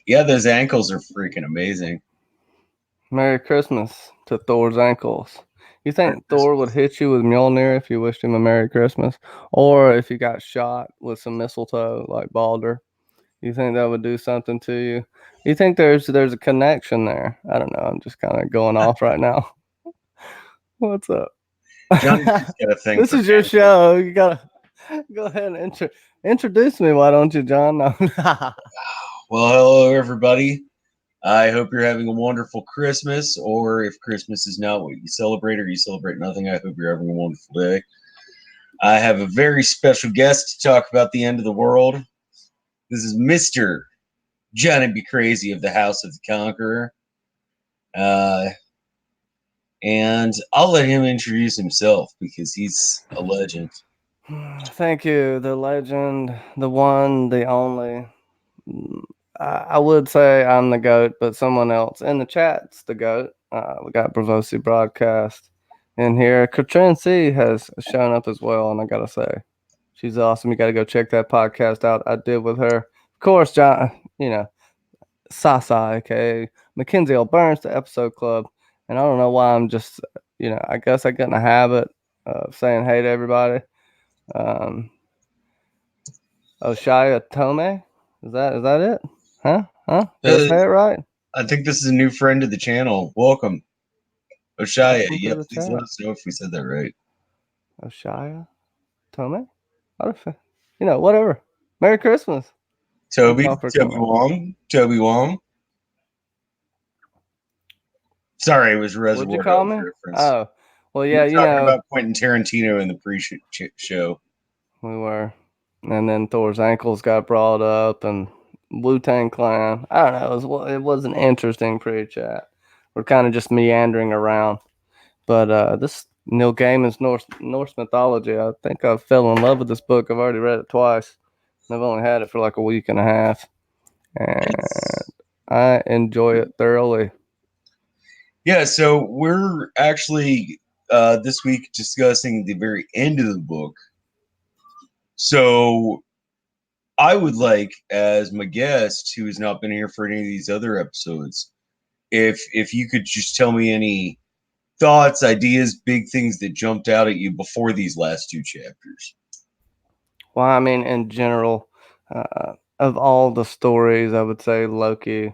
Yeah, those ankles are freaking amazing. Merry Christmas to Thor's ankles. You Merry think Thor would Christmas. hit you with Mjolnir if you wished him a Merry Christmas? Or if you got shot with some mistletoe like Balder? You think that would do something to you? You think there's a connection there? I don't know. I'm just kind of going off right now. What's up? Johnny's just got a thing This for is your ankles. show. You gotta go ahead and introduce me. Why don't you, John? No. Well, hello everybody. I hope you're having a wonderful Christmas, or if Christmas is not what you celebrate or you celebrate nothing, I hope you're having a wonderful day. I have a very special guest to talk about the end of the world. This is Mr. Johnny Be Crazy of the House of the Conqueror. Uh, and I'll let him introduce himself because he's a legend. Thank you, the legend, the one, the only. I would say I'm the goat, but someone else in the chat's the goat. We got Bravosi Broadcast in here. Katrin C has shown up as well, and I gotta say, she's awesome. You gotta go check that podcast out. I did with her, of course. John, Sasa, aka Mackenzie L. Burns, the Episode Club, and I don't know why I'm just, I guess I get in a habit of saying hey to everybody. Um, Oshaya Tome, is that it? Huh? Huh? Did I Uh, say it right? I think this is a new friend to the channel. Welcome, Oshaya. Welcome to Yep, the please let chat. us know if we said that right. Oshaya Tome? Whatever. Merry Christmas. Thank Toby, y'all for Toby coming. Wong, Toby Wong. Sorry, it was What'd you Reservoir call Dogs me? reference. Oh, well, We yeah, were talking about Quentin Tarantino in the pre-show. we were. And then Thor's ankles got brought up, and Wu Tang Clan. I don't know. It was an interesting pre-chat. We're kind of just meandering around, but this Neil Gaiman's Norse Mythology. I think I fell in love with this book. I've already read it twice, and I've only had it for like a week and a half, and It's I enjoy it thoroughly. yeah. So we're actually this week discussing the very end of the book. So I would like, as my guest, who has not been here for any of these other episodes, if you could just tell me any thoughts, ideas, big things that jumped out at you before these last two chapters. Well, I mean, in general, of all the stories, I would say Loki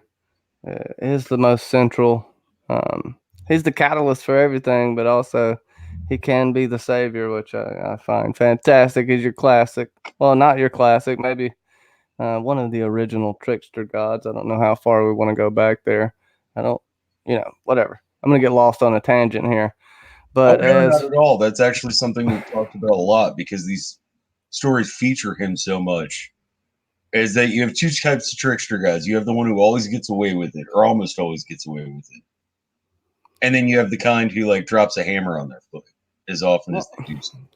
is the most central. Um, he's the catalyst for everything, but also he can be the savior, which I find fantastic. He's your classic. Well, not your classic, maybe one of the original trickster gods. I don't know how far we want to go back there. I don't, whatever. I'm gonna get lost on a tangent here. Oh But no, not as at all. That's actually something we've talked about a lot because these stories feature him so much. Is that you have two types of trickster guys. You have the one who always gets away with it, or almost always gets away with it, and then you have the kind who like drops a hammer on their foot as often well, as they do something.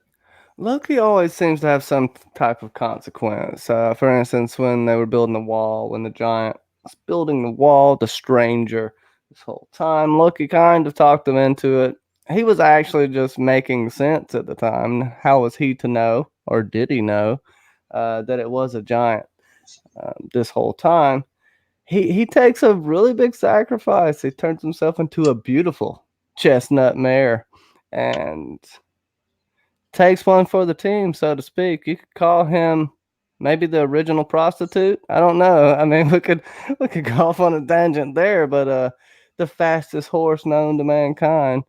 Loki always seems to have some type of consequence. For instance, when they were building the wall, when the giant was building the wall, the stranger, this whole time, Loki kind of talked him into it. He was actually just making sense at the time. How was he to know, or did he know, that it was a giant this whole time? He takes a really big sacrifice. He turns himself into a beautiful chestnut mare, and takes one for the team, so to speak. You could call him maybe the original prostitute. I don't know. I mean, we could go off on a tangent there, but the fastest horse known to mankind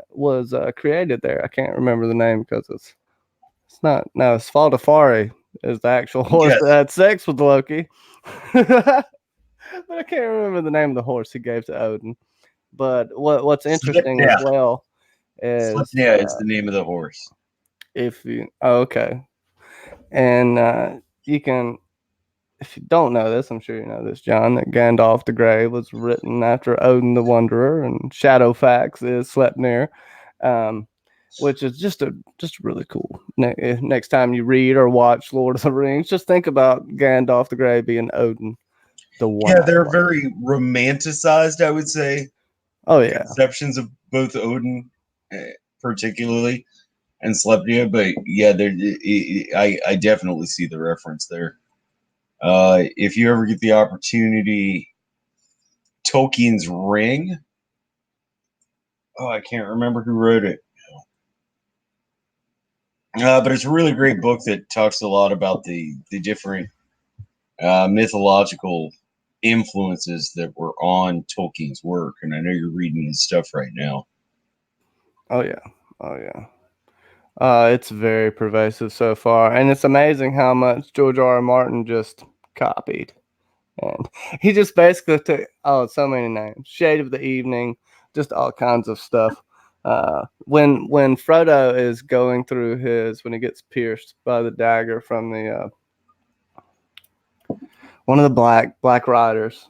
was created there. I can't remember the name because it's not. No, it's Svaldafari is the actual horse that Yes, had sex with Loki. But I can't remember the name of the horse he gave to Odin. But what's interesting as Slipnea. well is Slipnea is the name of the horse. if you okay, and you can, if you don't know this, I'm sure you know this, John, that Gandalf the Grey was written after Odin the Wanderer, and Shadowfax is Sleipnir, um, which is just really cool. Next time you read or watch Lord of the Rings, just think about Gandalf the Grey being Odin the Yeah, they're Wanderer. very romanticized, I would say, Oh yeah. conceptions of both Odin, particularly, and Sleipnea. But yeah, I definitely see the reference there. If you ever get the opportunity, Tolkien's Ring. Oh, I can't remember who wrote it. But it's a really great book that talks a lot about the different mythological influences that were on Tolkien's work. And I know you're reading his stuff right now. Oh yeah. Oh yeah. It's very pervasive so far, and it's amazing how much George R. R. Martin just copied. And he just basically took so many names, Shade of the Evening, just all kinds of stuff. When Frodo is going through when he gets pierced by the dagger from the one of the black riders,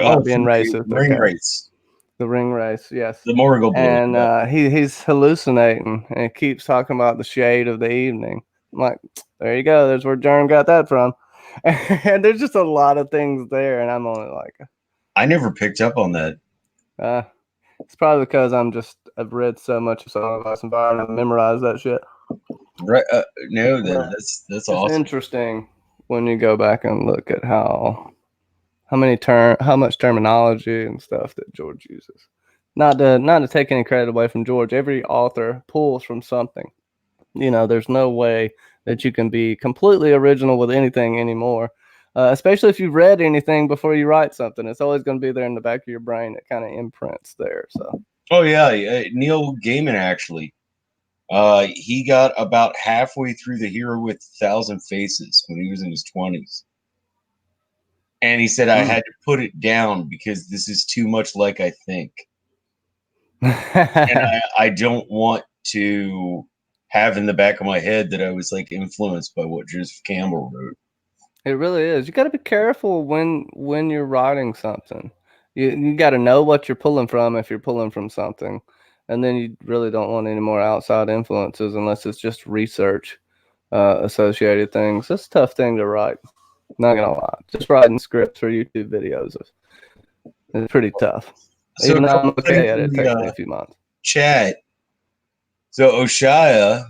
not From being the racist, Ring okay, Race, the ring race, yes. the Morgul boys. And Yeah. he's hallucinating, and he keeps talking about the shade of the evening. I'm like, there you go. There's where Jerm got that from. And there's just a lot of things there, and I'm only like, I never picked up on that. uh, it's probably because I've read so much of Song of Ice and Fire and I've memorized that shit. Right? No, But that's it's awesome. interesting when you go back and look at how much terminology and stuff that George uses. Not to take any credit away from George. Every author pulls from something. There's no way that you can be completely original with anything anymore. Especially if you've read anything before you write something, it's always going to be there in the back of your brain. It kind of imprints there. So, Oh yeah, Neil Gaiman actually. He got about halfway through The Hero with 1,000 Faces when he was in his 20s. And he said, I mm. had to put it down because this is too much like I think. And I don't want to have in the back of my head that I was like influenced by what Joseph Campbell wrote. It really is. You got to be careful when you're writing something. You got to know what you're pulling from if you're pulling from something, and then you really don't want any more outside influences unless it's just research associated things. It's a tough thing to write. Not gonna lie, just writing scripts for YouTube videos is pretty tough. So a Even though I'm couple things okay at it, in it the takes me a few months. chat. So Oshaya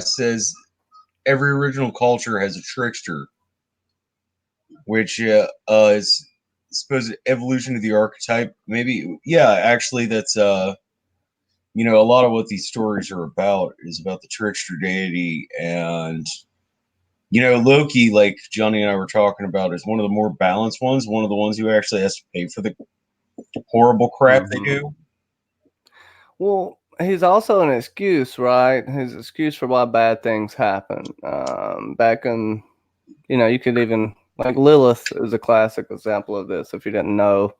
says every original culture has a trickster, which is supposed evolution of the archetype. Maybe, yeah, actually, that's a lot of what these stories are about is about the trickster deity, and Loki, like Johnny and I were talking about, is one of the more balanced ones. One of the ones who actually has to pay for the horrible crap they Hmm. do. Well, he's also an excuse, right? His excuse for why bad things happen. Back in, you could even like Lilith is a classic example of this. If you didn't know,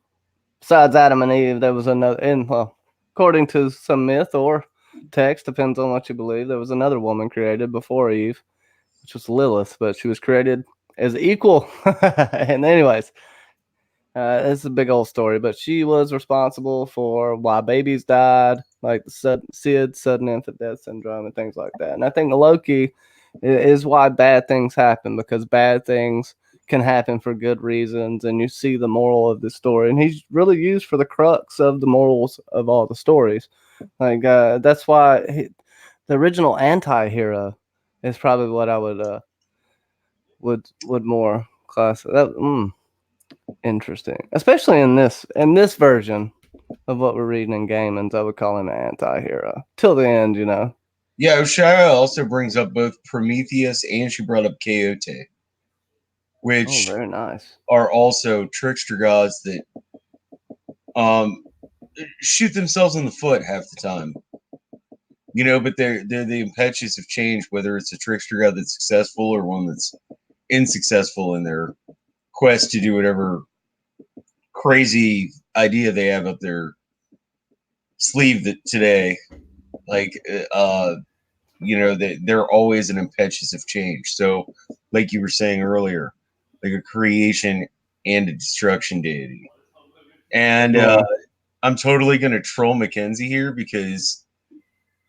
besides Adam and Eve, there was another. And well, according to some myth or text, depends on what you believe, there was another woman created before Eve, which was Lilith, but she was created as equal. And anyways, it's a big old story, but she was responsible for why babies died, like the sudden infant death syndrome, and things like that. And I think Loki is why bad things happen, because bad things can happen for good reasons, and you see the moral of the story. And he's really used for the crux of the morals of all the stories. Like that's why the original anti-hero is probably what I would more class that. Interesting, especially in this version of what we're reading in Gaiman's. I would call him an anti-hero till the end. Yeah, Oshaya also brings up both Prometheus and she brought up Coyote, Oh, which very nice. are also trickster gods that um, shoot themselves in the foot half the time. But they're the impetus of change, whether it's a trickster god that's successful or one that's unsuccessful in their quest to do whatever crazy idea they have up their sleeve that today. Like they're always an impetus of change. So, like you were saying earlier, like a creation and a destruction deity. And Yeah. I'm totally gonna troll Mackenzie here because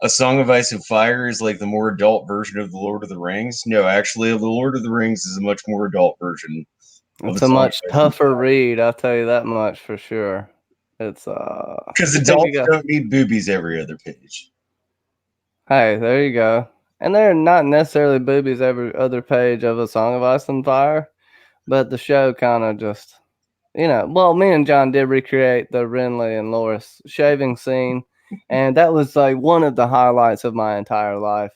A Song of Ice and Fire is like the more adult version of The Lord of the Rings. No, actually, The Lord of the Rings is a much more adult version of A It's a Song much of Ice and tougher Fire. read, I'll tell you that much for sure. It's Because you think you adults got don't need boobies every other page. hey, there you go. And they're not necessarily boobies every other page of A Song of Ice and Fire, but the show kind of just, well, me and John did recreate the Renly and Loris shaving scene, and that was like one of the highlights of my entire life.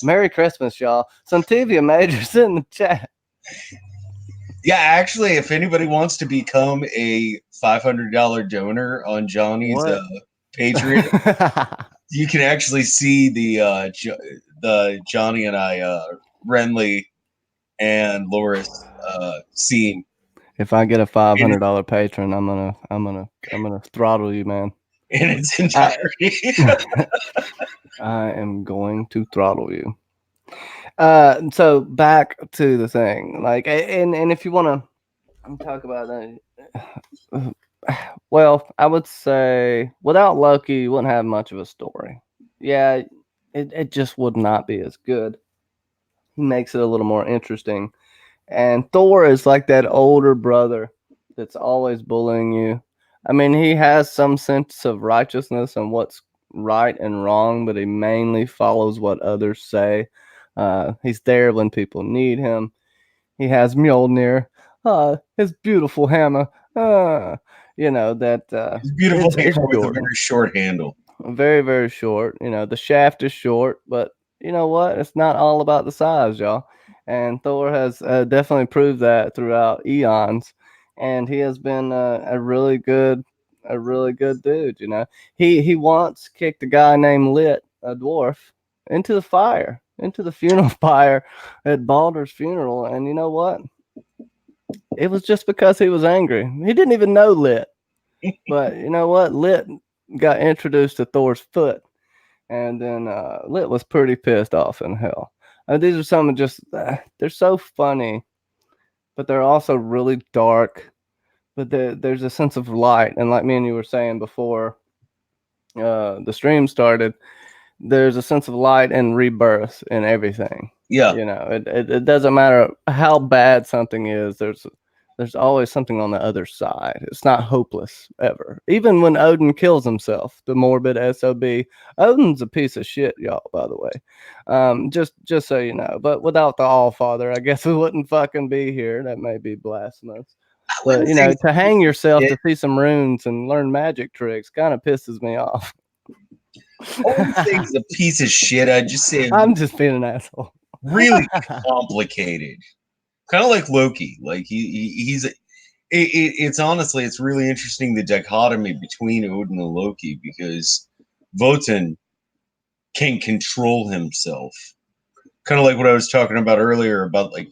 Merry Christmas, y'all. Some TV majors in the chat. Yeah, actually, if anybody wants to become a $500 donor on Johnny's What? Patreon, you can actually see the Johnny and I Renly and Loris scene If I get a in, $500 patron, I'm gonna throttle you, man. in its I, entirety. I am going to throttle you. So back to the thing, like, and if you want to talk about that, well, I would say without Loki, you wouldn't have much of a story. Yeah, it just would not be as good. He makes it a little more interesting. And Thor is like that older brother that's always bullying you. I mean, he has some sense of righteousness and what's right and wrong, but he mainly follows what others say. He's there when people need him. He has Mjolnir, his beautiful hammer. That It's a beautiful it's hammer with a short, very short handle. very, very short. The shaft is short, but you know what? It's not all about the size, y'all. And Thor has definitely proved that throughout eons. And he has been a really good dude. He once kicked a guy named Lit, a dwarf, into the fire, into the funeral fire at Baldur's funeral. And you know what? It was just because he was angry. He didn't even know Lit. But you know what? Lit got introduced to Thor's foot, and then Lit was pretty pissed off in hell. These are some of just they're so funny, but they're also really dark. But there's a sense of light, and like me and you were saying before the stream started, there's a sense of light and rebirth in everything. Yeah. It doesn't matter how bad something is. There's always something on the other side. It's not hopeless ever. Even when Odin kills himself, the morbid sob. Odin's a piece of shit, y'all. By the way, just so you know. But without the All Father, I guess we wouldn't fucking be here. That may be blasphemous. I But wouldn't say he's to a piece hang of yourself shit. to see some runes and learn magic tricks kind of pisses me off. I wouldn't say he's a piece of shit. I'd just say I'm just being an asshole. really complicated. Kind of like Loki. Like he's it's honestly it's really interesting the dichotomy between Odin and Loki because Votan can control himself. Kind of like what I was talking about earlier about like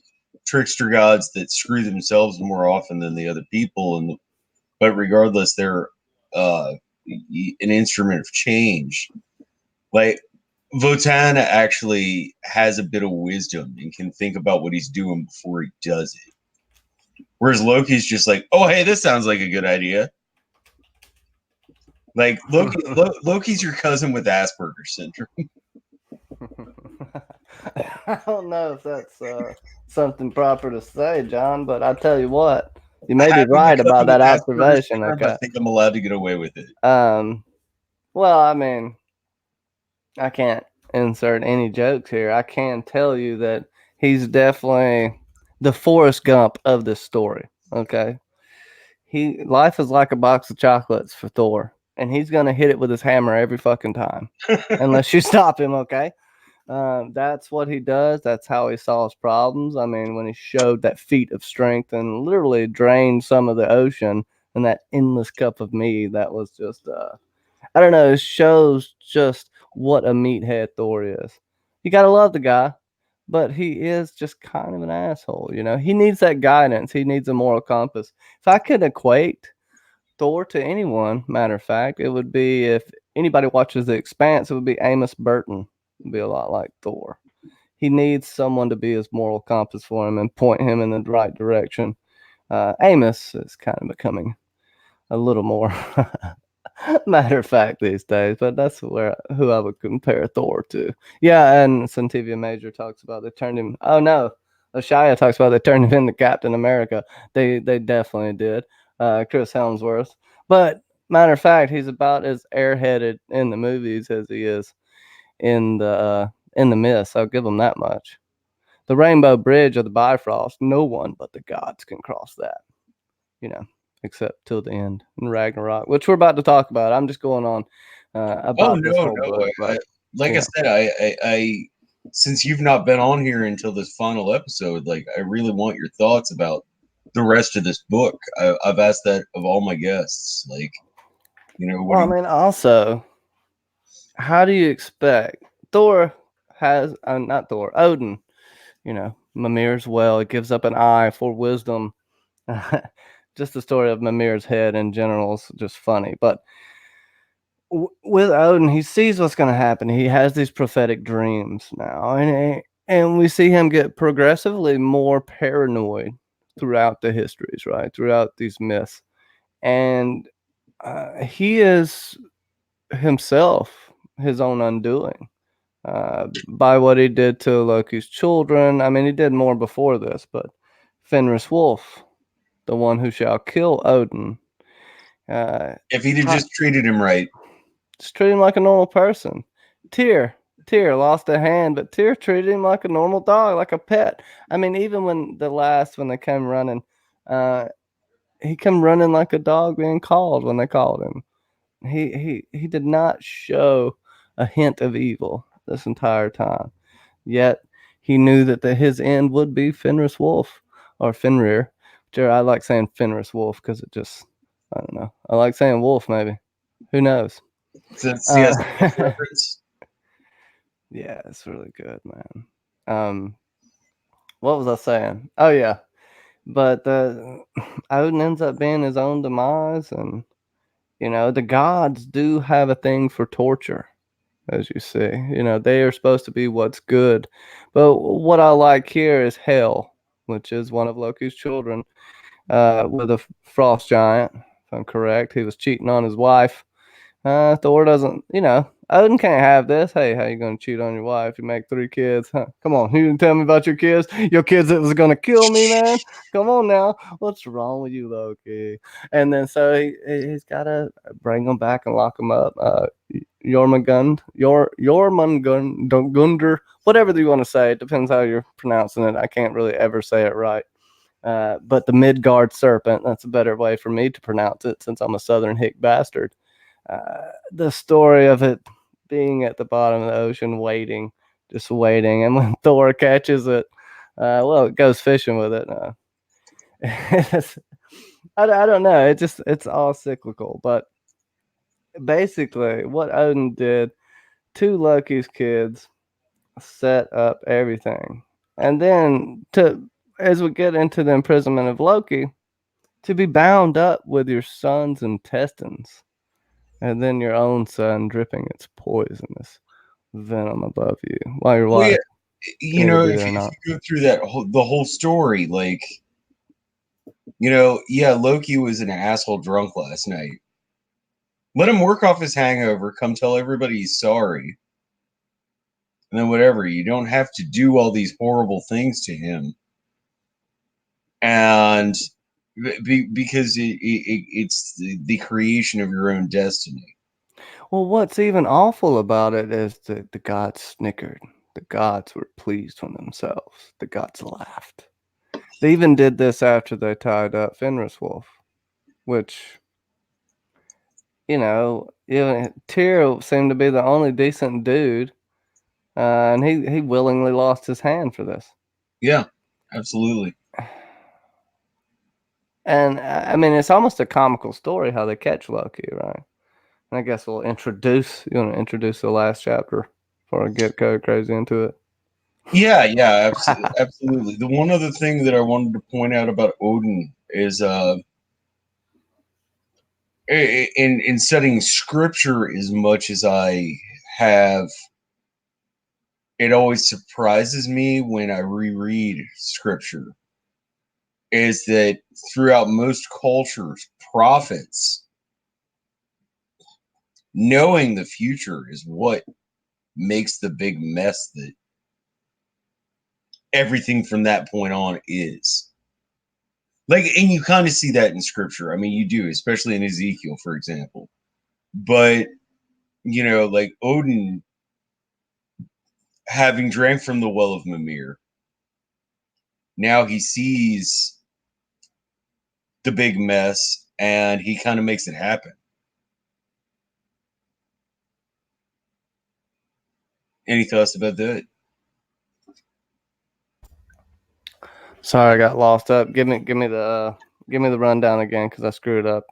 trickster gods that screw themselves more often than the other people, and but regardless, they're an instrument of change. Like Votan actually has a bit of wisdom and can think about what he's doing before he does it. Whereas Loki's just like, oh, hey, this sounds like a good idea. Like Loki's your cousin with Asperger's syndrome. I don't know if that's something proper to say, John, but I tell you what, you may be Having a right about cousin with that Asperger's observation. syndrome, I Okay. think I'm allowed to get away with it. Well, I mean, I can't insert any jokes here. I can tell you that he's definitely the Forrest Gump of this story. Okay. Life is like a box of chocolates for Thor, and he's gonna hit it with his hammer every fucking time, unless you stop him. Okay. That's what he does. That's how he solves problems. I mean, when he showed that feat of strength and literally drained some of the ocean and that endless cup of mead, that was just, I don't know, it shows just what a meathead Thor is. You gotta love the guy, but he is just kind of an asshole. He needs that guidance. He needs a moral compass. If I could equate Thor to anyone, matter of fact, it would be if anybody watches The Expanse, it would be Amos Burton. It'd be a lot like Thor. He needs someone to be his moral compass for him and point him in the right direction. Amos is kind of becoming a little more matter of fact these days, but that's who I would compare Thor to. Yeah, and Santivia Major talks about they turned him. Oh no, Oshaya talks about they turned him into Captain America. They definitely did. Chris Helmsworth, but matter of fact, he's about as airheaded in the movies as he is in the myths. I'll give him that much. The Rainbow Bridge of the Bifrost, no one but the gods can cross that, except till the end in Ragnarok, which we're about to talk about. I'm just going on Oh about this no, whole no. book, but Like I yeah. said, since you've not been on here until this final episode, like I really want your thoughts about the rest of this book. I've asked that of all my guests. Like, what Well, do I you? mean, also, how do you expect Thor has not Thor, Odin, Mimir's well, it gives up an eye for wisdom. Just the story of Mimir's head in general is just funny. But with Odin, he sees what's going to happen. He has these prophetic dreams now, and we see him get progressively more paranoid throughout the histories, right? Throughout these myths, and he is himself his own undoing by what he did to Loki's children. I mean, he did more before this, but Fenris Wolf, the one who shall kill Odin, uh, If he'd have ta- just treated him right, just treat him like a normal person. Tyr, Tyr lost a hand, but Tyr treated him like a normal dog, like a pet. I mean, even when they came running, uh, he came running like a dog being called when they called him. He did not show a hint of evil this entire time. Yet he knew that his end would be Fenris Wolf or Fenrir. I like saying Fenris Wolf because it just, I don't know. I like saying wolf, maybe. Who knows? since he Uh, has a Norse reference. yeah, it's really good, man. Um, what was I saying? Oh, yeah. But Odin ends up being his own demise. And, the gods do have a thing for torture, as you see. They are supposed to be what's good. But what I like here is Hel, which is one of Loki's children, with a frost giant, if I'm correct. He was cheating on his wife. Thor doesn't, Odin can't have this. Hey, how you going to cheat on your wife? You make 3 kids. Huh? Come on, you didn't tell me about your kids. Your kids that was going to kill me, man. Come on now. What's wrong with you, Loki? And then so he's got to bring them back and lock them up. Jormungandr, whatever you want to say. It depends how you're pronouncing it. I can't really ever say it right. But the Midgard serpent, that's a better way for me to pronounce it since I'm a southern hick bastard. The story of it being at the bottom of the ocean, just waiting, and when Thor catches it, it goes fishing with it. I don't know. It's all cyclical, but basically, what Odin did to Loki's kids set up everything, and then to as we get into the imprisonment of Loki, to be bound up with your son's intestines, and then your own son dripping its poisonous venom above you while your Well, yeah, wife can either be if there or if not. you go through the whole story, like, yeah, Loki was an asshole drunk last night. Let him work off his hangover. Come tell everybody he's sorry, and then whatever. You don't have to do all these horrible things to him, and because it's the creation of your own destiny. Well, what's even awful about it is that the gods snickered. The gods were pleased with themselves. The gods laughed. They even did this after they tied up Fenris Wolf, which, Tyr seemed to be the only decent dude, and he willingly lost his hand for this. Yeah, absolutely. And I mean, it's almost a comical story how they catch Loki, right? And I guess you want to introduce the last chapter before I get crazy into it. Yeah, yeah, absolutely. The one other thing that I wanted to point out about Odin is in studying scripture as much as I have, it always surprises me when I reread scripture is that throughout most cultures, prophets knowing the future is what makes the big mess that everything from that point on is. Like, and you kind of see that in scripture. I mean, you do, especially in Ezekiel, for example. But, like Odin having drank from the well of Mimir, now he sees the big mess and he kind of makes it happen. Any thoughts about that? Sorry, I got lost up. Give me the rundown again because I screwed up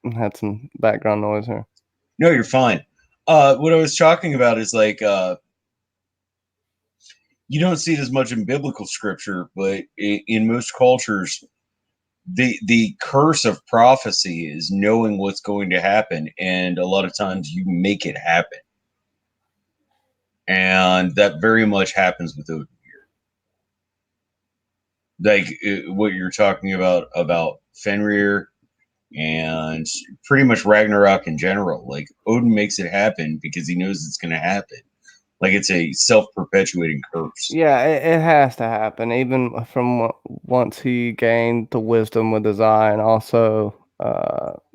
and had some background noise here. No, you're fine. What I was talking about is like you don't see it as much in biblical scripture, but in most cultures, the curse of prophecy is knowing what's going to happen, and a lot of times you make it happen, and that very much happens with Odin here. Like what you're talking about Fenrir and pretty much Ragnarok in general. Like Odin makes it happen because he knows it's going to happen. Like it's a self-perpetuating curse. Yeah, it has to happen. Even from once he gained the wisdom with his eye, and also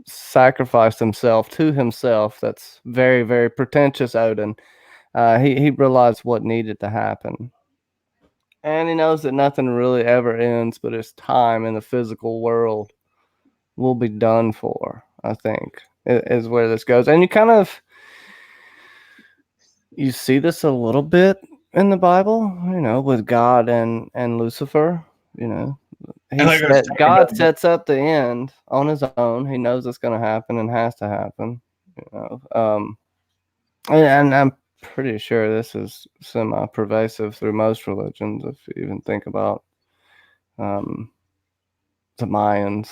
sacrificed himself to himself. That's very very pretentious, Odin. He realized what needed to happen, and he knows that nothing really ever ends, but his time in the physical world will be done for. I think is where this goes, and you see this a little bit in the Bible, with God and Lucifer. You know, And like I was talking God about, sets up the end on his own. He knows it's going to happen and has to happen. And I'm pretty sure this is semi-pervasive through most religions. If you even think about um, the Mayans,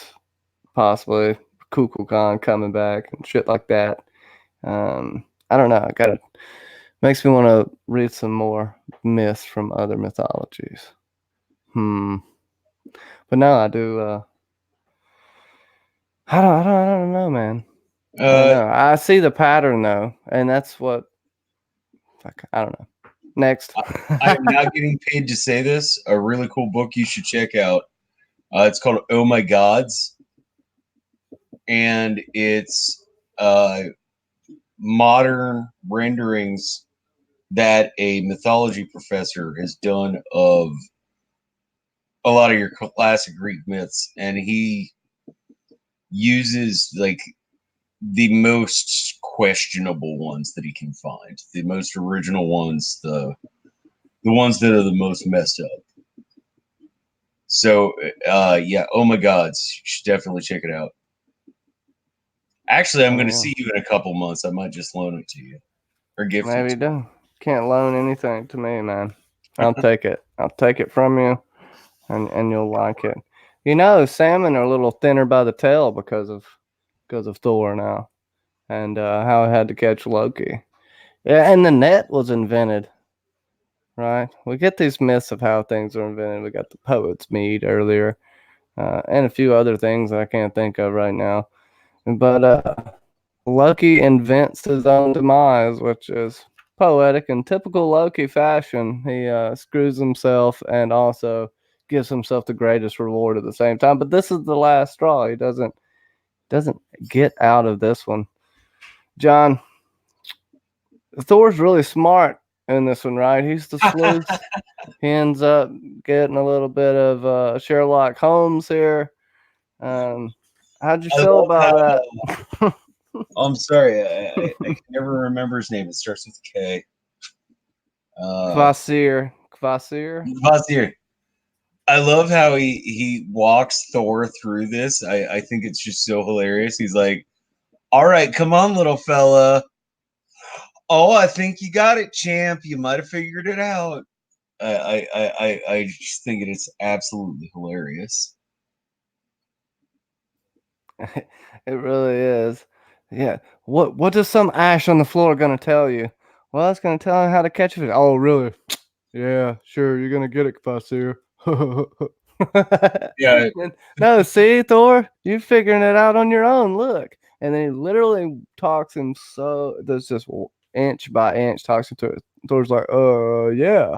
possibly Kukulkan coming back and shit like that. I don't know. I gotta Makes me want to read some more myths from other mythologies. Hmm. But no, I do. I don't know, man. I don't uh, know. I see the pattern though, and that's what. Fuck, I don't know. Next. I am not getting paid to say this. A really cool book you should check out. It's called Oh My Gods, and it's modern renderings that a mythology professor has done of a lot of your classic Greek myths, and he uses like the most questionable ones that he can find, the most original ones, the ones that are the most messed up. So, yeah, oh my gods, you should definitely check it out. Actually, I'm Oh going to yeah. see you in a couple months. I might just loan it to you or gift it Maybe to you do. Can't loan anything to me, man. I'll take it. I'll take it from you, and you'll like it. Salmon are a little thinner by the tail because of Thor now, and how I had to catch Loki. Yeah, and the net was invented, right? We get these myths of how things are invented. We got the poet's mead earlier, and a few other things that I can't think of right now. But Loki invents his own demise, which is poetic in typical Loki fashion. He screws himself and also gives himself the greatest reward at the same time. But this is the last straw. He doesn't get out of this one. John, Thor's really smart in this one, right? He's the sleuth. He ends up getting a little bit of Sherlock Holmes here. Um, how'd you I feel love about how. that? I'm sorry, I can never remember his name. It starts with K. Kvasir. Vazir. I love how he walks Thor through this. I think it's just so hilarious. He's like, "All right, come on, little fella. Oh, I think you got it, champ. You might have figured it out." I just think it is absolutely hilarious. It really is. Yeah. What is some ash on the floor gonna tell you? Well, it's gonna tell you how to catch it. Oh, really? Yeah, sure. You're gonna get it, Kvasir. Yeah, No, see, Thor, you're figuring it out on your own. Look, and then he literally talks him so there's just inch by inch talks him to it. Thor's like, yeah.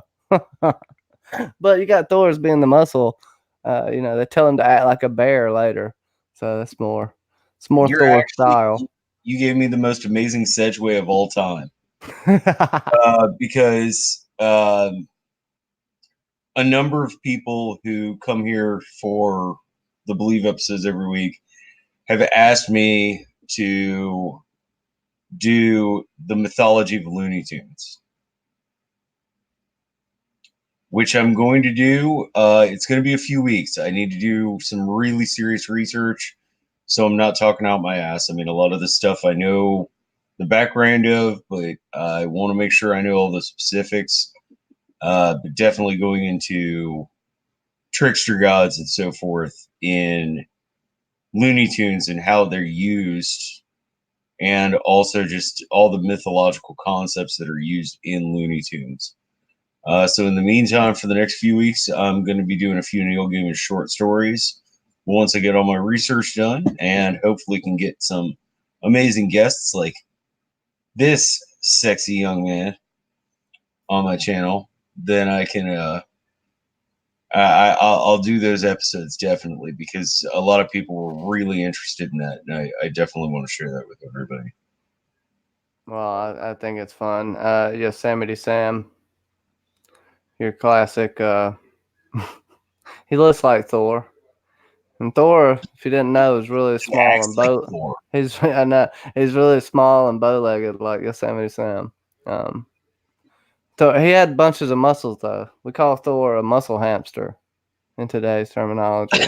But you got Thor's being the muscle. They tell him to act like a bear later, so it's more you're Thor actually style. you gave me the most amazing segue of all time because a number of people who come here for the Believe episodes every week have asked me to do the mythology of Looney Tunes, which I'm going to do. It's going to be a few weeks. I need to do some really serious research, so I'm not talking out my ass. I mean, a lot of this stuff I know the background of, but I want to make sure I know all the specifics. But definitely going into trickster gods and so forth in Looney Tunes and how they're used, and also just all the mythological concepts that are used in Looney Tunes. So in the meantime, for the next few weeks, I'm going to be doing a few Neil Gaiman short stories once I get all my research done, and hopefully can get some amazing guests like this sexy young man on my channel. Then I can I'll do those episodes definitely, because a lot of people were really interested in that, and I definitely want to share that with everybody. Well, I think it's fun. Yosemite Sam, your classic. He looks like Thor. And Thor, if you didn't know, is really He small acts and like bow. Thor. He's I know he's really small and bow-legged like Yosemite Sam. Um, so he had bunches of muscles though. We call Thor a muscle hamster in today's terminology.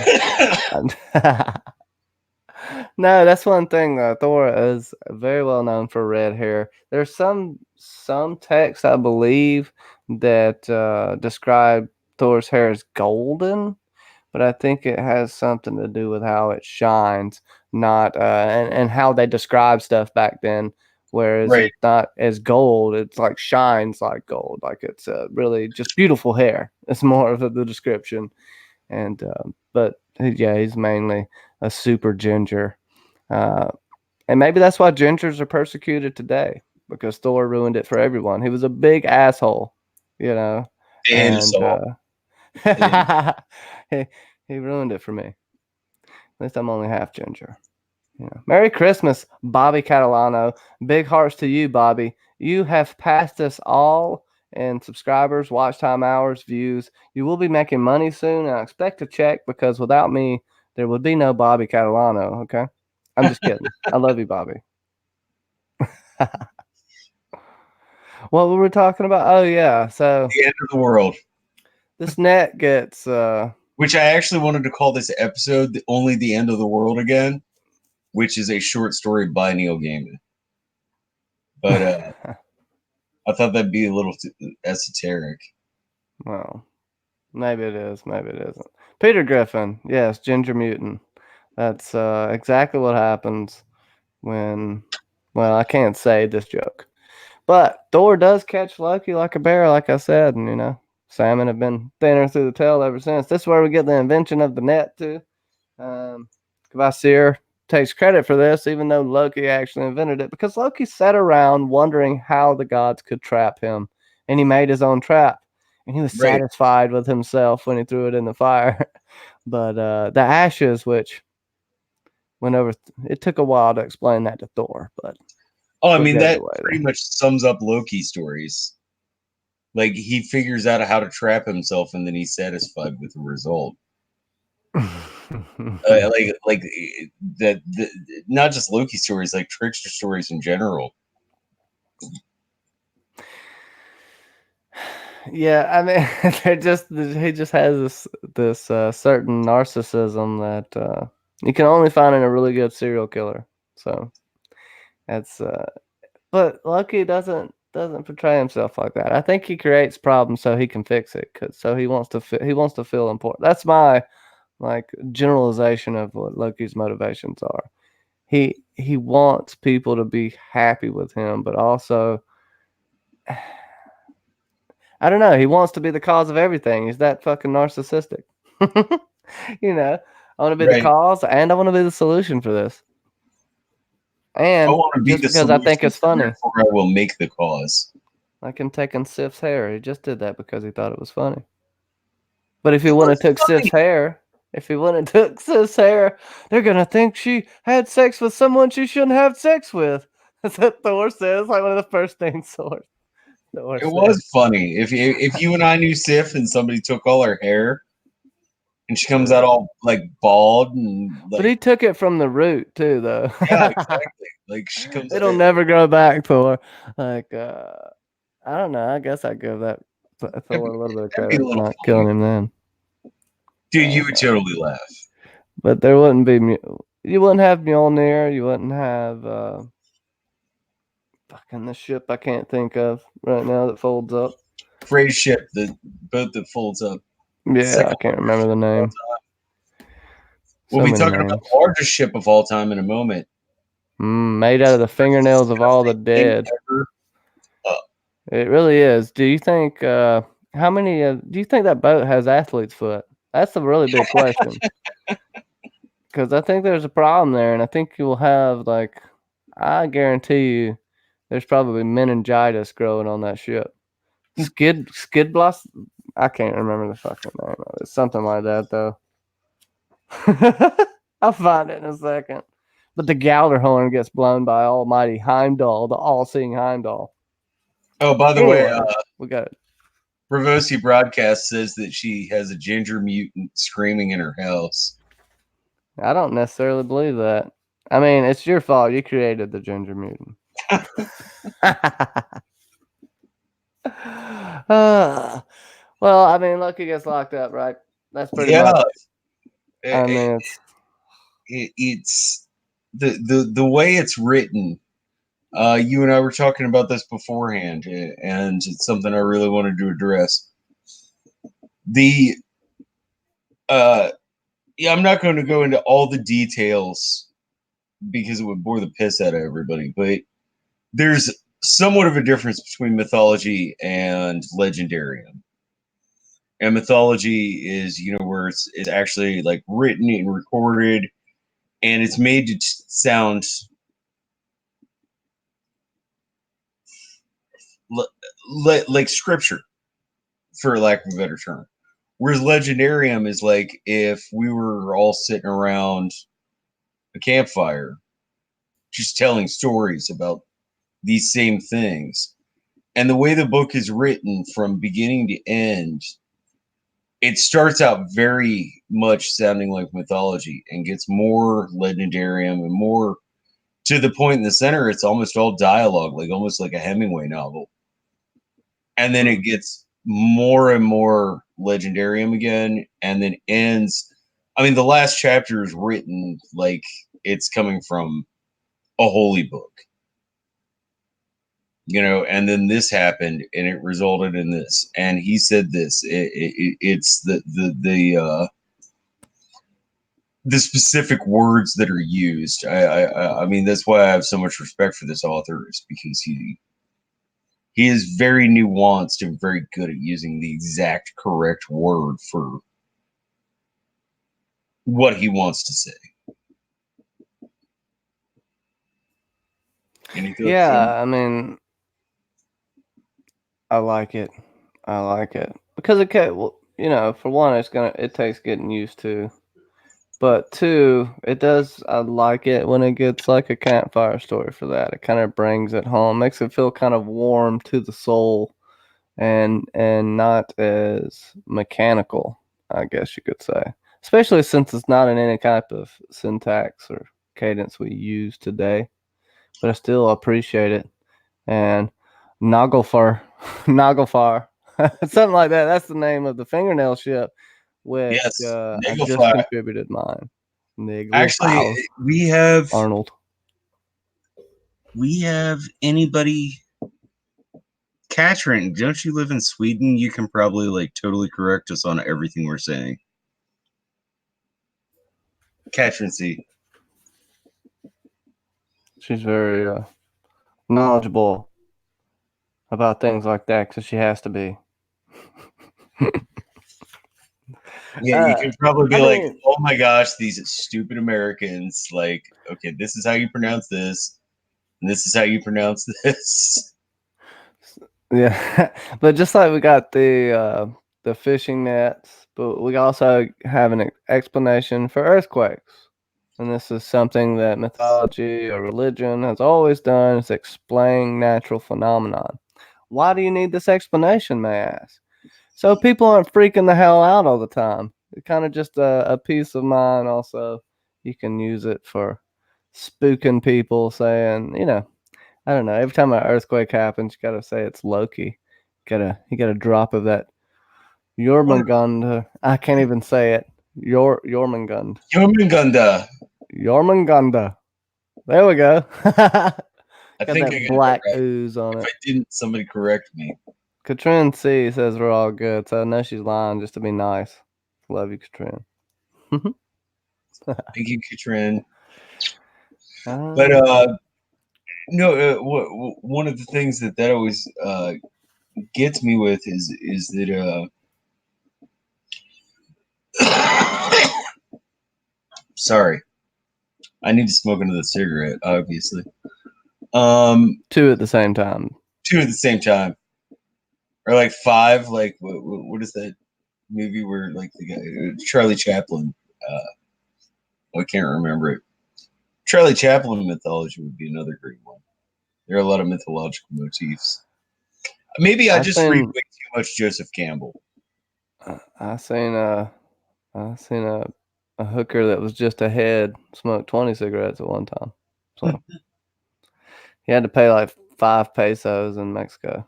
No, that's one thing though. Thor is very well known for red hair. There's some texts I believe that describe Thor's hair as golden, but I think it has something to do with how it shines, not and how they describe stuff back then. Whereas Right. it's not as gold, it's like shines like gold, like it's really just beautiful hair. It's more of the description, and but yeah, he's mainly a super ginger, uh, and maybe that's why gingers are persecuted today because Thor ruined it for everyone. He was a big asshole, you know, And and so and he, he ruined it for me. At least I'm only half ginger. Yeah. Merry Christmas, Bobby Catalano. Big hearts to you, Bobby. You have passed us all in subscribers, watch time hours, views. You will be making money soon, and I expect a check because without me, there would be no Bobby Catalano. Okay, I'm just kidding. I love you, Bobby. What were we talking about? Oh yeah, so the end of the world, this net gets which I actually wanted to call this episode only the end of the world again, which is a short story by Neil Gaiman. But I thought that'd be a little too esoteric. well, maybe it is, maybe it isn't. Peter Griffin, yes, Ginger Mutant. That's exactly what happens when, well, I can't say this joke. But Thor does catch Loki like a bear, like I said, and salmon have been thinner through the tail ever since. This is where we get the invention of the net too. Kvasir takes credit for this, even though Loki actually invented it, because Loki sat around wondering how the gods could trap him, and he made his own trap, and he was Right. satisfied with himself when he threw it in the fire. But the ashes, which went over, it took a while to explain that to Thor, but Oh, I we'll mean get that it later. pretty much sums up Loki stories. Like he figures out how to trap himself, and then he's satisfied with the result. That, not just Loki stories, like trickster stories in general. Yeah, I mean, he just has this certain narcissism that you can only find in a really good serial killer. So that's but Lucky doesn't portray himself like that. I think he creates problems so he can fix it, so he wants to feel important. That's my like generalization of what Loki's motivations are. He wants people to be happy with him, but also I don't know. He wants to be the cause of everything. He's that fucking narcissistic. you know, I want to be the Right. cause and I want to be the solution for this. I And want to be just the because I think solution, it's so funny, therefore I will make the cause. like him taking Sif's hair. He just did that because he thought it was funny. But if he It wouldn't was have took Sif's funny. hair, if he wouldn't have took Sif's hair, they're gonna think she had sex with someone she shouldn't have sex with. That's what Thor says. Like one of the first things Thor Or It Sif. was funny. If you and I knew Sif and somebody took all her hair and she comes out all like bald and But like he took it from the root too, though. yeah, exactly. Like she comes It'll out. never grow back, Thor. Like, I don't know. I guess I give that That'd Thor be, a little bit of that'd be a credit for little not funny, killing him then. dude. You would totally laugh. But there wouldn't be you wouldn't have Mjolnir. You wouldn't have fucking the ship I can't think of right now that folds up. Phrase ship, the boat that folds up. Yeah, I Second can't largest remember the ship of all name. time. We'll So be many talking about names. the largest ship of all time in a moment. Made out of the fingernails of all the Disgusting thing dead. ever. Uh, It really is. Do you think how many do you think that boat has athlete's foot? That's a really big question. Because I think there's a problem there, and I think you will have like I guarantee you there's probably meningitis growing on that ship. Skid blossom. I can't remember the fucking name of it. Something like that though. I'll find it in a second. But the Gjallarhorn gets blown by Almighty Heimdall, the all-seeing Heimdall. oh, by the way, Anyway, we got it. Bravosi broadcast says that she has a ginger mutant screaming in her house. I don't necessarily believe that. I mean, it's your fault. You created the ginger mutant. Well, I mean, Loki gets locked up, right? That's pretty Yeah, much. it, I it, mean, it's it's the way it's written. You and I were talking about this beforehand, and it's something I really wanted to address. The yeah, I'm not going to go into all the details because it would bore the piss out of everybody, but there's somewhat of a difference between mythology and legendarium. And mythology is, where it's actually like written and recorded, and it's made to sound like scripture, for lack of a better term. Whereas legendarium is like if we were all sitting around a campfire, just telling stories about these same things. And the way the book is written from beginning to end, it starts out very much sounding like mythology and gets more legendarium and more to the point in the center. It's almost all dialogue, like almost like a Hemingway novel. And then it gets more and more legendarium again, and then ends. I mean, the last chapter is written like it's coming from a holy book, and then this happened and it resulted in this, and he said this. It's the specific words that are used. I mean, that's why I have so much respect for this author, is because he is very nuanced and very good at using the exact correct word for what he wants to say. Any thoughts on? yeah. I mean, I like it. I like it because it can. Well, for one, it takes getting used to. But two, it does. I like it when it gets like a campfire story for that. It kind of brings it home, makes it feel kind of warm to the soul, and not as mechanical, I guess you could say. Especially since it's not in any type of syntax or cadence we use today. But I still appreciate it. And Naglfar, Naglfar, something like that. That's the name of the fingernail ship, which Yes, I just Nagelfly. contributed mine. Actually, Naglfar we have Arnold. we have anybody. Katrin, don't you live in Sweden? You can probably like totally correct us on everything we're saying. Katrin C. She's very knowledgeable about things like that because she has to be. Yeah, you uh, can probably I be like, mean, "Oh my gosh, these stupid Americans!" Like, okay, this is how you pronounce this, and this is how you pronounce this. yeah, but just like we got the fishing nets, but we also have an explanation for earthquakes. And this is something that mythology or religion has always done is explain natural phenomenon. Why do you need this explanation, may I ask? So people aren't freaking the hell out all the time. It's kind of just a peace of mind. Also, you can use it for spooking people, saying, I don't know. Every time an earthquake happens, you gotta say it's Loki. You got a drop of that Or Jormungand. I can't even say it. Jormungand. Jormungandr. Jormunganda. There we go. I Got think I that got that black right. ooze on If it. I didn't, somebody correct me. Katrin C says we're all good, so I know she's lying just to be nice. Love you, Katrin. Thank you, Katrin. But uh, no, one of the things that always gets me with is that sorry, I need to smoke another cigarette, obviously. Um, two at the same time. two at the same time, or like five. Like what is that movie where like the guy Charlie Chaplin? I can't remember it. Charlie Chaplin mythology would be another great one. There are a lot of mythological motifs. Maybe I I just read seen, way too much Joseph Campbell. I seen I seen a hooker that was just a head smoked 20 cigarettes at one time. So he had to pay like 5 pesos in Mexico.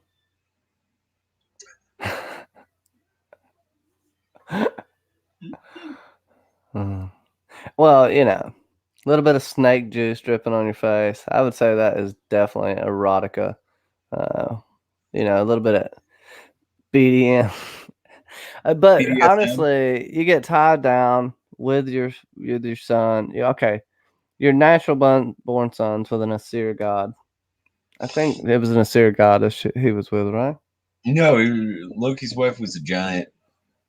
Mm. Well, a little bit of snake juice dripping on your face. I would say that is definitely erotica. Uh, a little bit of BDM. But BDSM? honestly, you get tied down with your son. Okay, your natural born son's with an Assyr god. I think it was an Assyr goddess he was with, right? No, Loki's wife was a giant.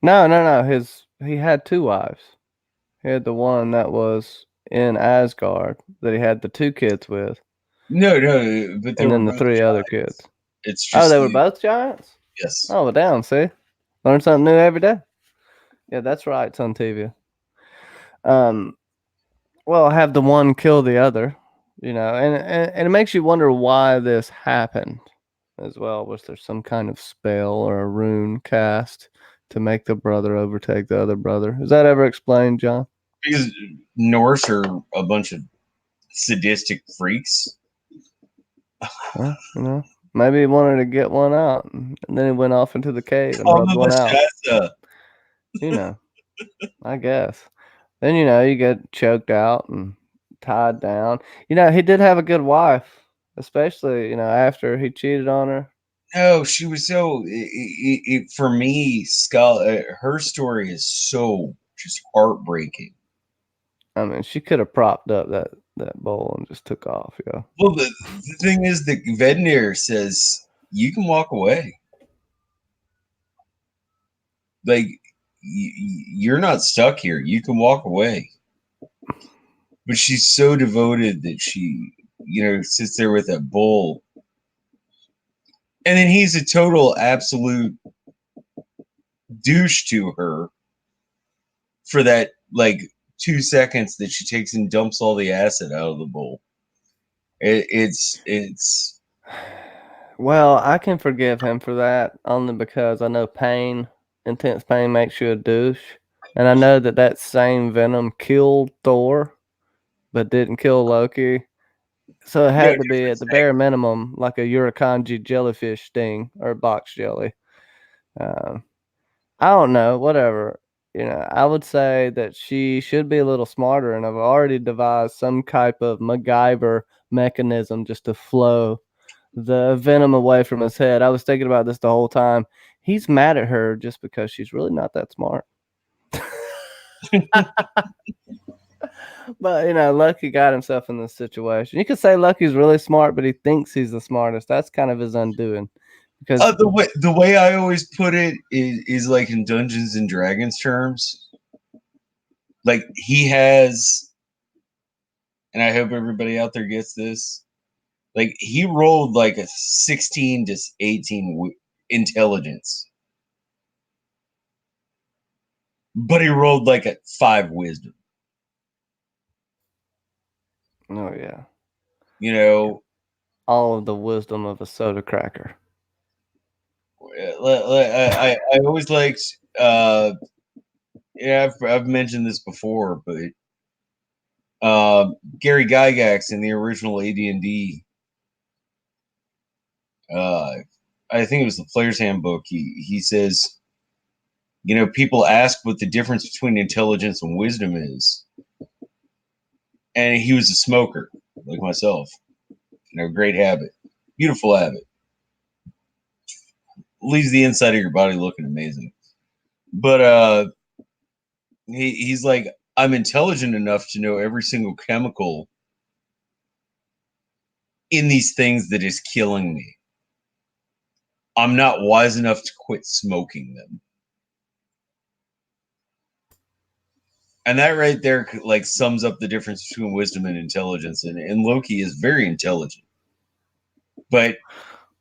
No, no, no. He had two wives. He had the one that was in Asgard that he had the two kids with, No, no, but they and were then the both three other giants. kids. It's Oh, just they were the both giants. yes. Oh, well, damn. See, learn something new every day. Yeah, that's right. It's on TV. Um, well, have the one kill the other, and it makes you wonder why this happened as well. Was there some kind of spell or a rune cast to make the brother overtake the other brother? Is that ever explained, John? Because Norse are a bunch of sadistic freaks. Well, maybe he wanted to get one out, and then he went off into the cave and rubbed Mama one out. Shasta. You know, I guess. Then you get choked out and tied down. He did have a good wife, especially after he cheated on her. No, she was so. For me, her story is so just heartbreaking. I mean, she could have propped up that bowl and just took off. Yeah. Well, the thing is that Vednir says you can walk away. Like you're not stuck here. You can walk away. But she's so devoted that she, sits there with that bull, and then he's a total absolute douche to her for that like 2 seconds that she takes and dumps all the acid out of the bowl. It's Well, I can forgive him for that only because I know intense pain makes you a douche, and I know that same venom killed Thor, but didn't kill Loki. So it no had to be at difference. the bare minimum like a Urakanji jellyfish sting or box jelly. Um, I don't know, whatever. I would say that she should be a little smarter, and I've already devised some type of MacGyver mechanism just to flow the venom away from his head. I was thinking about this the whole time. He's mad at her just because she's really not that smart. But Lucky got himself in this situation. You could say Lucky's really smart, but he thinks he's the smartest. That's kind of his undoing. Because The way I always put it is like in Dungeons and Dragons terms. Like he has, and I hope everybody out there gets this. Like he rolled like a 16 to 18 intelligence, but he rolled like a 5 wisdom. oh yeah, You know, all of the wisdom of a soda cracker. I always liked. Yeah, I've mentioned this before, but Gary Gygax in the original AD&D, uh, I think it was the Player's Handbook. He says, people ask what the difference between intelligence and wisdom is, and he was a smoker like myself. Great habit, beautiful habit, leaves the inside of your body looking amazing. But he's like, I'm intelligent enough to know every single chemical in these things that is killing me. I'm not wise enough to quit smoking them. And that right there like sums up the difference between wisdom and intelligence. And Loki is very intelligent, but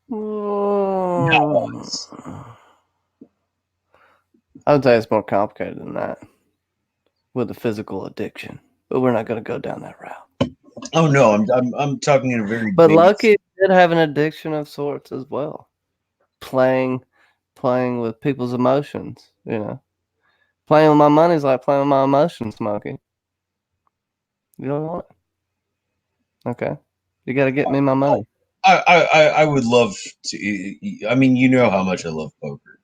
not wise. I would say it's more complicated than that with a physical addiction, but we're not going to go down that route. Oh no, I'm talking in a very But base. Loki did have an addiction of sorts as well, playing with people's emotions. Playing with my money is like playing with my emotions, Smokey. You don't want it, okay? You got to get me my money. I would love to. I mean, how much I love poker.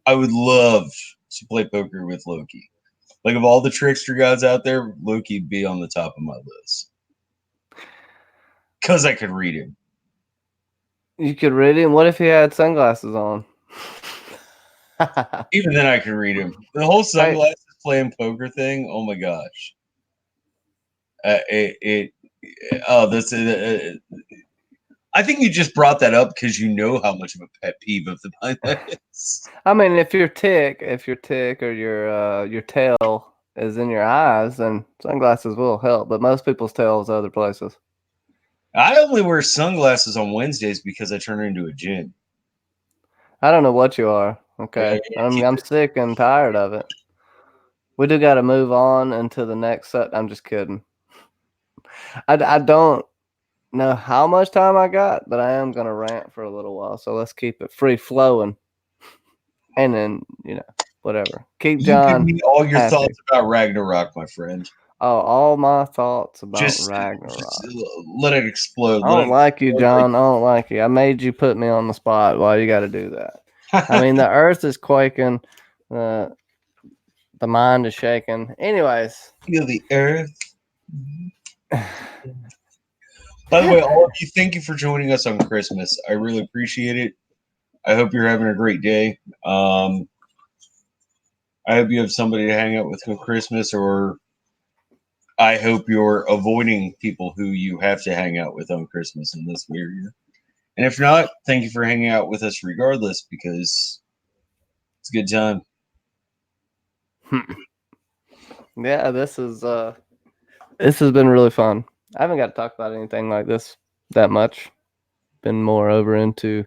I would love to play poker with Loki. Like of all the trickster gods out there, Loki'd be on the top of my list because I could read him. You could read him. What if he had sunglasses on? Even then, I could read him. The whole Hey, sunglasses playing poker thing. Oh my gosh! It oh, that's I think you just brought that up because you know how much of a pet peeve of the mine that is. I mean, if your tick or your tail is in your eyes, then sunglasses will help. But most people's tail is other places. I only wear sunglasses on Wednesdays because I turn into a gin. I don't know what you are. Okay, I'm sick and tired of it. We do got to move on into the next set. I'm just kidding. I don't know how much time I got, but I am gonna rant for a little while. So let's keep it free flowing, and then whatever. Keep You give John me all your happy. thoughts about Ragnarok, my friend. Oh, all my thoughts about Just Ragnarok. let it explode. I Let don't it like you, explode John. I don't like you. I made you put me on the spot. Why you got to do that? I like mean, the earth is quaking. Uh, the mind is shaking. Anyways. feel the earth. By the way, all of you, thank you for joining us on Christmas. I really appreciate it. I hope you're having a great day. I hope you have somebody to hang out with on Christmas, or I hope you're avoiding people who you have to hang out with on Christmas in this year. And if not, thank you for hanging out with us regardless, because it's a good time. Yeah, this has been really fun. I haven't got to talk about anything like this that much. Been more over into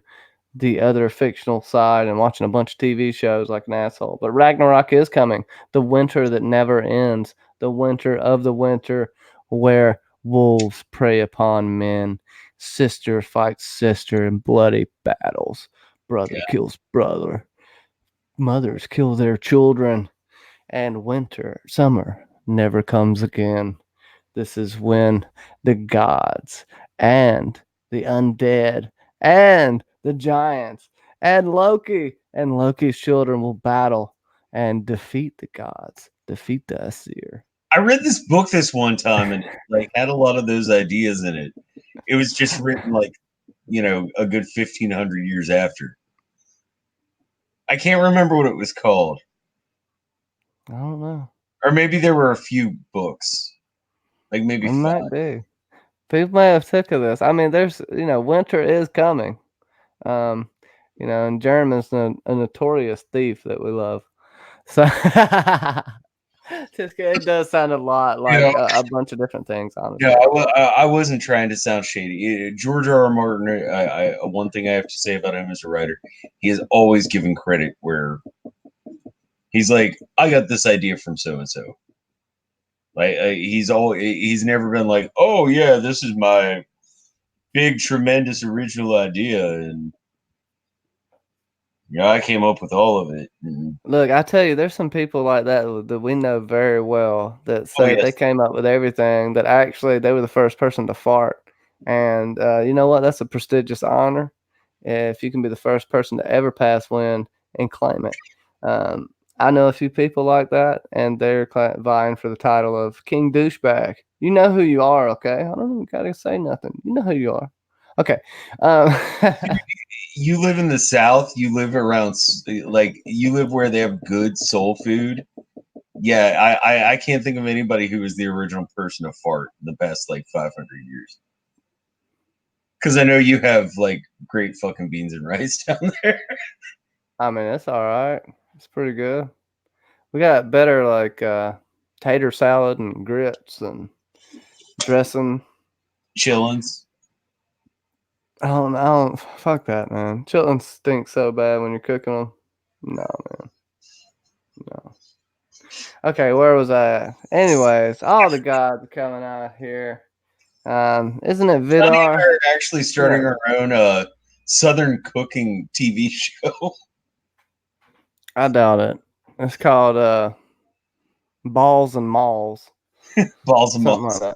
the other fictional side and watching a bunch of TV shows like an asshole. But Ragnarok is coming. The winter that never ends. The winter of the winter where wolves prey upon men. Sister fights sister in bloody battles. Brother Yeah. kills brother. Mothers kill their children. And summer never comes again. This is when the gods and the undead and the giants and Loki's children will battle and defeat the gods, defeat the Asir. I read this book this one time and it like had a lot of those ideas in it. It was just written like, a good 1,500 years after. I can't remember what it was called. I don't know. Or maybe there were a few books. Like maybe It five. might be. People may have sick of this. I mean, there's winter is coming. Um, and German's a notorious thief that we love. So just it does sound a lot You like know, a bunch of different things, yeah, honestly. I wasn't trying to sound shady. George R. R. Martin, one thing I have to say about him as a writer, he is always giving credit where he's like, I got this idea from so and so. Like he's never been like, oh yeah, this is my big tremendous original idea, and Yeah, I came up with all of it. And, Look, I tell you, there's some people like that we know very well that oh say they yes, came up with everything. That actually they were the first person to fart, and you know what? That's a prestigious honor if you can be the first person to ever pass wind and claim it. Um, I know a few people like that, and they're vying for the title of King Douchebag. You know who you are, okay? I don't even gotta say nothing. You know who you are. Okay. Um, you live in the South. You live around like you live where they have good soul food. Yeah, I can't think of anybody who was the original person to fart in the past like 500 years. Because I know you have like great fucking beans and rice down there. I mean, it's all right. It's pretty good. We got better like tater salad and grits and dressing. Chillins. I don't. Fuck that, man. Chitlins stink so bad when you're cooking them. No, man. No. Okay, where was I at? Anyways, all the gods are coming out here. Isn't it Johnny and I Vidar? are actually Yeah, starting our own Southern cooking TV show. I doubt it. It's called Balls and Malls, Balls and something like balls. that.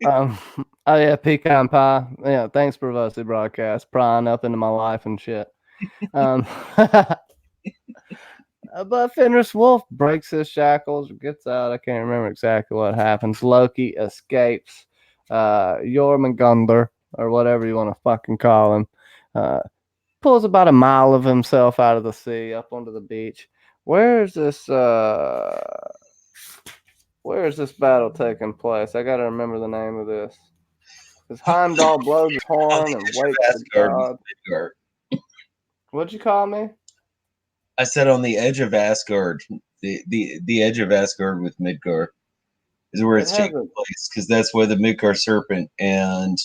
Um, oh yeah, pecan pie. Yeah, thanks, Pervasive Broadcast, prying up into my life and shit. Um, but Fenris Wolf breaks his shackles, gets out. I can't remember exactly what happens. Loki escapes. Jormungandr, or whatever you want to fucking call him, uh, pulls about a mile of himself out of the sea up onto the beach. Where is this? Where is this battle taking place? I gotta remember the name of this. Because Heimdall blows his On horn the and edge of wakes the Asgard with god. Midgard. What'd you call me? I said on the edge of Asgard, the edge of Asgard with Midgard is where It it's taking hasn't. place because that's where the Midgard serpent and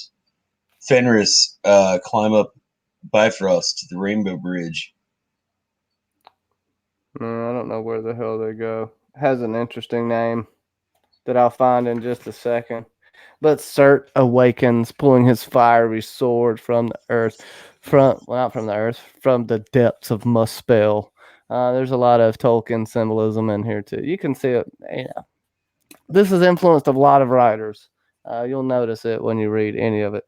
Fenris climb up Bifrost to the Rainbow Bridge. I don't know where the hell they go. It has an interesting name that I'll find in just a second. But Surt awakens, pulling his fiery sword from the earth, not from the earth, from the depths of Muspel. There's a lot of Tolkien symbolism in here too. You can see it. You know, this has influenced a lot of writers. You'll notice it when you read any of it.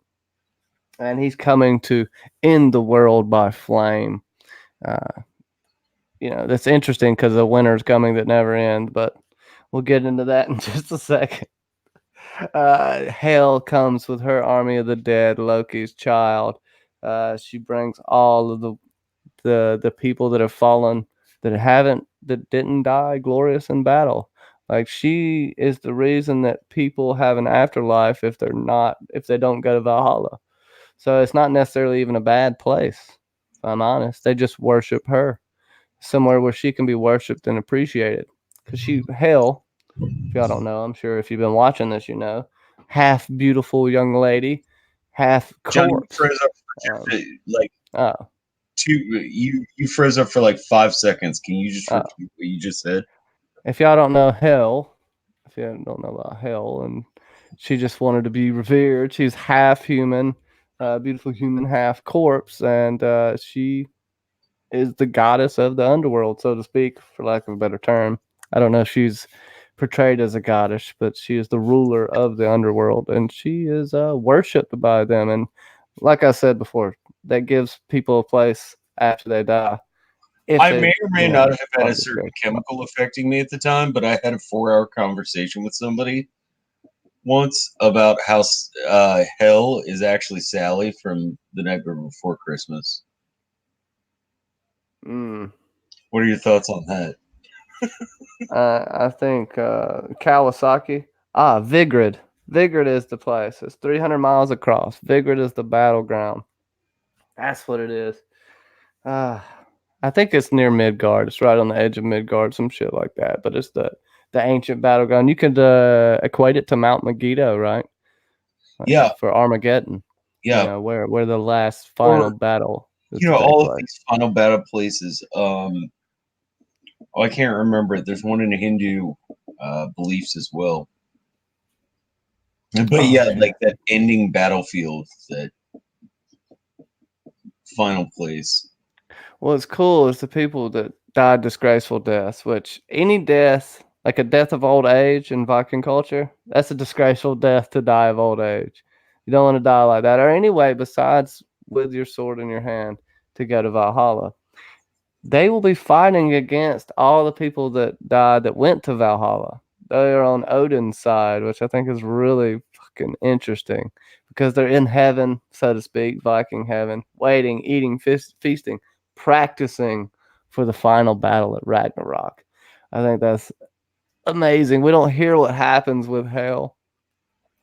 And he's coming to end the world by flame. Uh, that's interesting because the winter's coming that never ends. But we'll get into that in just a second. Hel comes with her army of the dead, Loki's child. She brings all of the people that have fallen, that didn't die glorious in battle. Like she is the reason that people have an afterlife if they don't go to Valhalla. So it's not necessarily even a bad place. If I'm honest, they just worship her somewhere where she can be worshipped and appreciated. Because Hel, if y'all don't know, I'm sure if you've been watching this, you know, half beautiful young lady, half Johnny, you corpse. froze up Um, for like oh, two. You froze up for like 5 seconds. Can you just oh. repeat what you just said? If y'all don't know Hell, if you don't know about Hell, and she just wanted to be revered, she's half human, beautiful human, half corpse, and she is the goddess of the underworld, so to speak, for lack of a better term. I don't know if she's portrayed as a goddess, but she is the ruler of the underworld, and she is worshipped by them. And like I said before, that gives people a place after they die, if I they, may or may not have had want a to be certain spiritual. chemical affecting me at the time, but I had a 4 hour conversation with somebody once about how Hell is actually Sally from The Nightmare Before Christmas. Mm. What are your thoughts on that? I think Kawasaki. Vigrid. Vigrid is the place. It's 300 miles across. Vigrid is the battleground. That's what it is. Uh, I think it's near Midgard. It's right on the edge of Midgard, some shit like that. But it's the ancient battleground. You could equate it to Mount Megiddo, right? Like Yeah, for Armageddon. yeah. Where the last final Or battle is you to know, take all of place. these final battle places. Oh, I can't remember it. There's one in Hindu beliefs as well. But Oh yeah, yeah. like that ending battlefield, that final place. What's cool is the people that died disgraceful deaths, which any death, like a death of old age in Viking culture, that's a disgraceful death to die of old age. You don't want to die like that, or anyway, besides with your sword in your hand to go to Valhalla. They will be fighting against all the people that died that went to Valhalla. They are on Odin's side, which I think is really fucking interesting because they're in heaven, so to speak, Viking heaven, waiting, eating, feasting, practicing for the final battle at Ragnarok. I think that's amazing. We don't hear what happens with Hell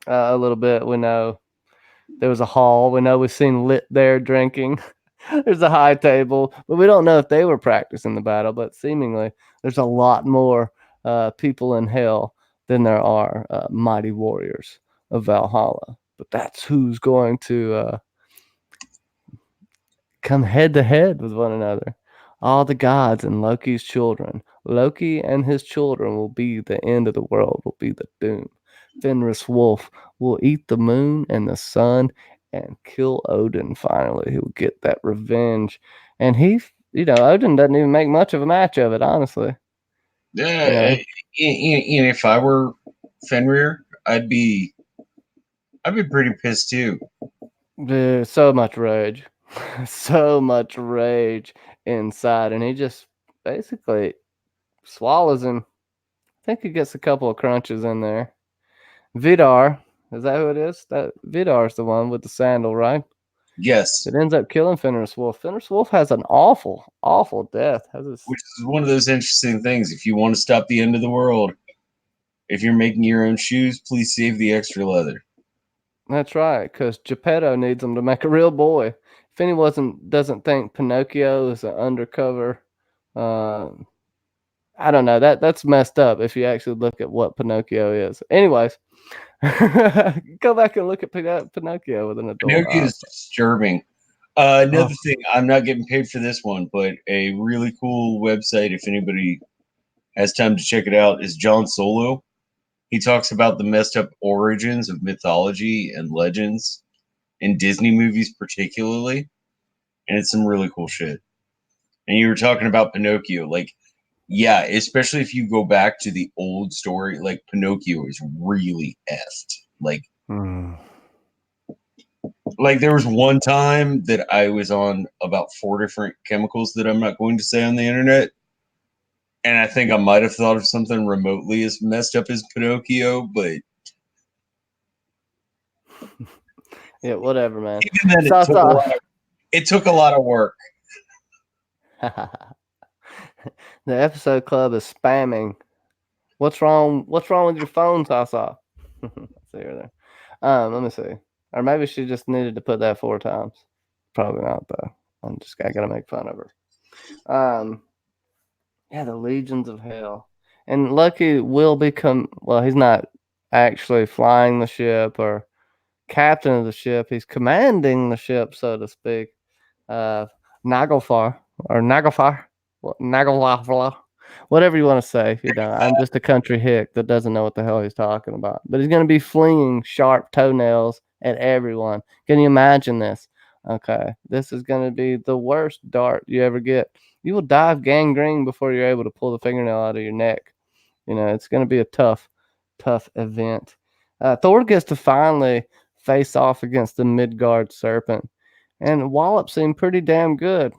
a little bit. We know there was a hall. We know we've seen Lit there drinking. There's a high table, but we don't know if they were practicing the battle. But seemingly, there's a lot more people in hell than there are mighty warriors of Valhalla. But that's who's going to come head to head with one another. All the gods and Loki's children. Loki and his children will be the end of the world, will be the doom. Fenris Wolf will eat the moon and the sun and kill Odin finally. He'll get that revenge. And Odin doesn't even make much of a match of it, honestly. You Yeah, know, and if I were Fenrir, I'd be pretty pissed too. there's so much rage. So much rage inside. And he just basically swallows him. I think he gets a couple of crunches in there. Vidar, is that who it is? That Vidar's the one with the sandal, right? Yes, That ends up killing Fenris Wolf. Fenris Wolf has an awful, awful death. Has this? which is one of those interesting things. If you want to stop the end of the world, if you're making your own shoes, please save the extra leather. That's right, because Geppetto needs him to make a real boy. If anyone doesn't think Pinocchio is an undercover, uh, I don't know. That's messed up. If you actually look at what Pinocchio is. Anyways, go back and look at Pinocchio with an adult Pinocchio eye. is disturbing. Another Oh, thing, I'm not getting paid for this one, but a really cool website, if anybody has time to check it out, is John Solo. He talks about the messed up origins of mythology and legends in Disney movies, particularly, and it's some really cool shit. And you were talking about Pinocchio, like, yeah, especially if you go back to the old story, like Pinocchio is really effed. hmm. Like there was one time that I was on about four different chemicals that I'm not going to say on the internet, and I think I might have thought of something remotely as messed up as Pinocchio, but Yeah, whatever, man. even then, Sasa. it took a lot of work. The episode club is spamming. What's wrong? What's wrong with your phone, Sasa? See her there. Let me see. Or maybe she just needed to put that 4 times. Probably not though. I gotta make fun of her. Yeah, the legions of hell. And Lucky will become well, he's not actually flying the ship or captain of the ship. He's commanding the ship, so to speak. uh, Naglfar or Naglfar, Naglfar, whatever you want to say. I'm just a country hick that doesn't know what the hell he's talking about. But he's going to be flinging sharp toenails at everyone. Can you imagine this? Okay, this is going to be the worst dart you ever get. You will die of gangrene before you're able to pull the fingernail out of your neck. It's going to be a tough, tough event. Thor gets to finally face off against the Midgard serpent, and Wallop seemed pretty damn good.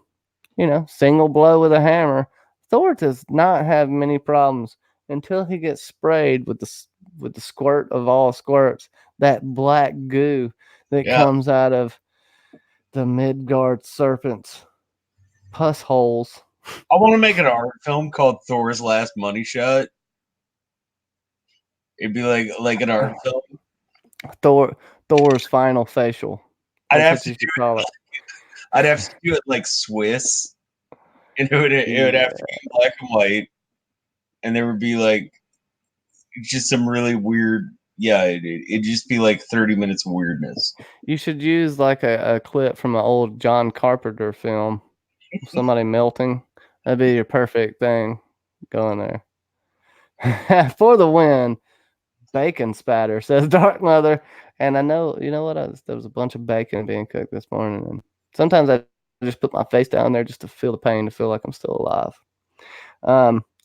Single blow with a hammer. Thor does not have many problems until he gets sprayed with the squirt of all squirts, that black goo that Yeah, comes out of the Midgard serpent's pus holes. I want to make an art film called Thor's Last Money Shot. It'd be like an art film. Thor Thor's final facial. I'd That's have what to you do should call it. it. I'd have to do it like Swiss, and it would have to Yeah. be black and white, and there would be like just some really weird. Yeah, it'd just be like 30 minutes of weirdness. You should use like a clip from an old John Carpenter film. Somebody melting. That'd be your perfect thing. Going there. For the win. Bacon spatter, says Dark Mother. And I know, you know what? There was a bunch of bacon being cooked this morning. And sometimes I just put my face down there just to feel the pain, to feel like I'm still alive.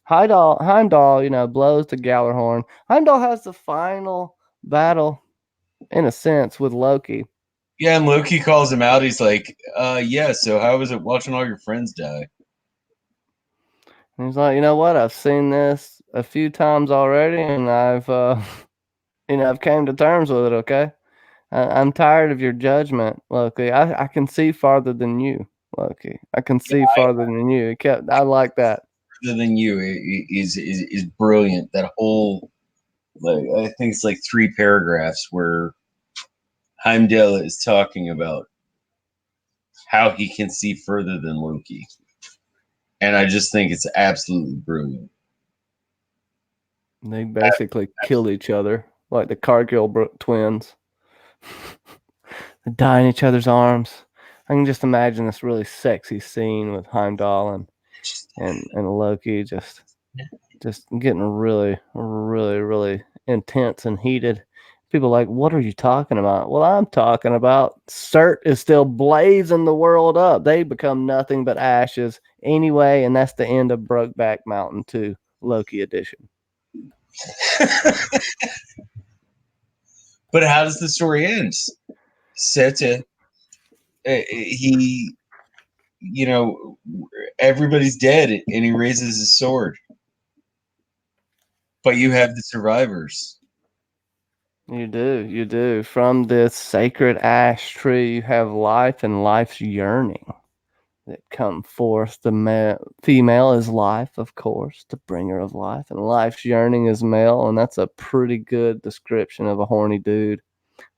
Heimdall, blows the Gallarhorn. Heimdall has the final battle, in a sense, with Loki. Yeah, and Loki calls him out. He's like, yeah, so how was it watching all your friends die? And he's like, you know what? I've seen this a few times already, and I've came to terms with it. Okay, I'm tired of your judgment, Loki. I can see farther than you, Loki. I can see farther than you. I like that. Further than you is brilliant. That whole, like, I think it's like 3 paragraphs where Heimdall is talking about how he can see further than Loki, and I just think it's absolutely brilliant. They basically kill each other like the Cargill twins. They die in each other's arms. I can just imagine this really sexy scene with Heimdall and Loki just getting really, really, really intense and heated. People are like, what are you talking about? Well, I'm talking about Surt is still blazing the world up. They become nothing but ashes anyway, and that's the end of Brokeback Mountain 2 Loki edition. But how does the story end? Seta, he, you know, everybody's dead, and he raises his sword. But you have the survivors. You do, you do. From this sacred ash tree, you have life and life's yearning that come forth. The female is life, of course, the bringer of life, and life's yearning is male, and that's a pretty good description of a horny dude.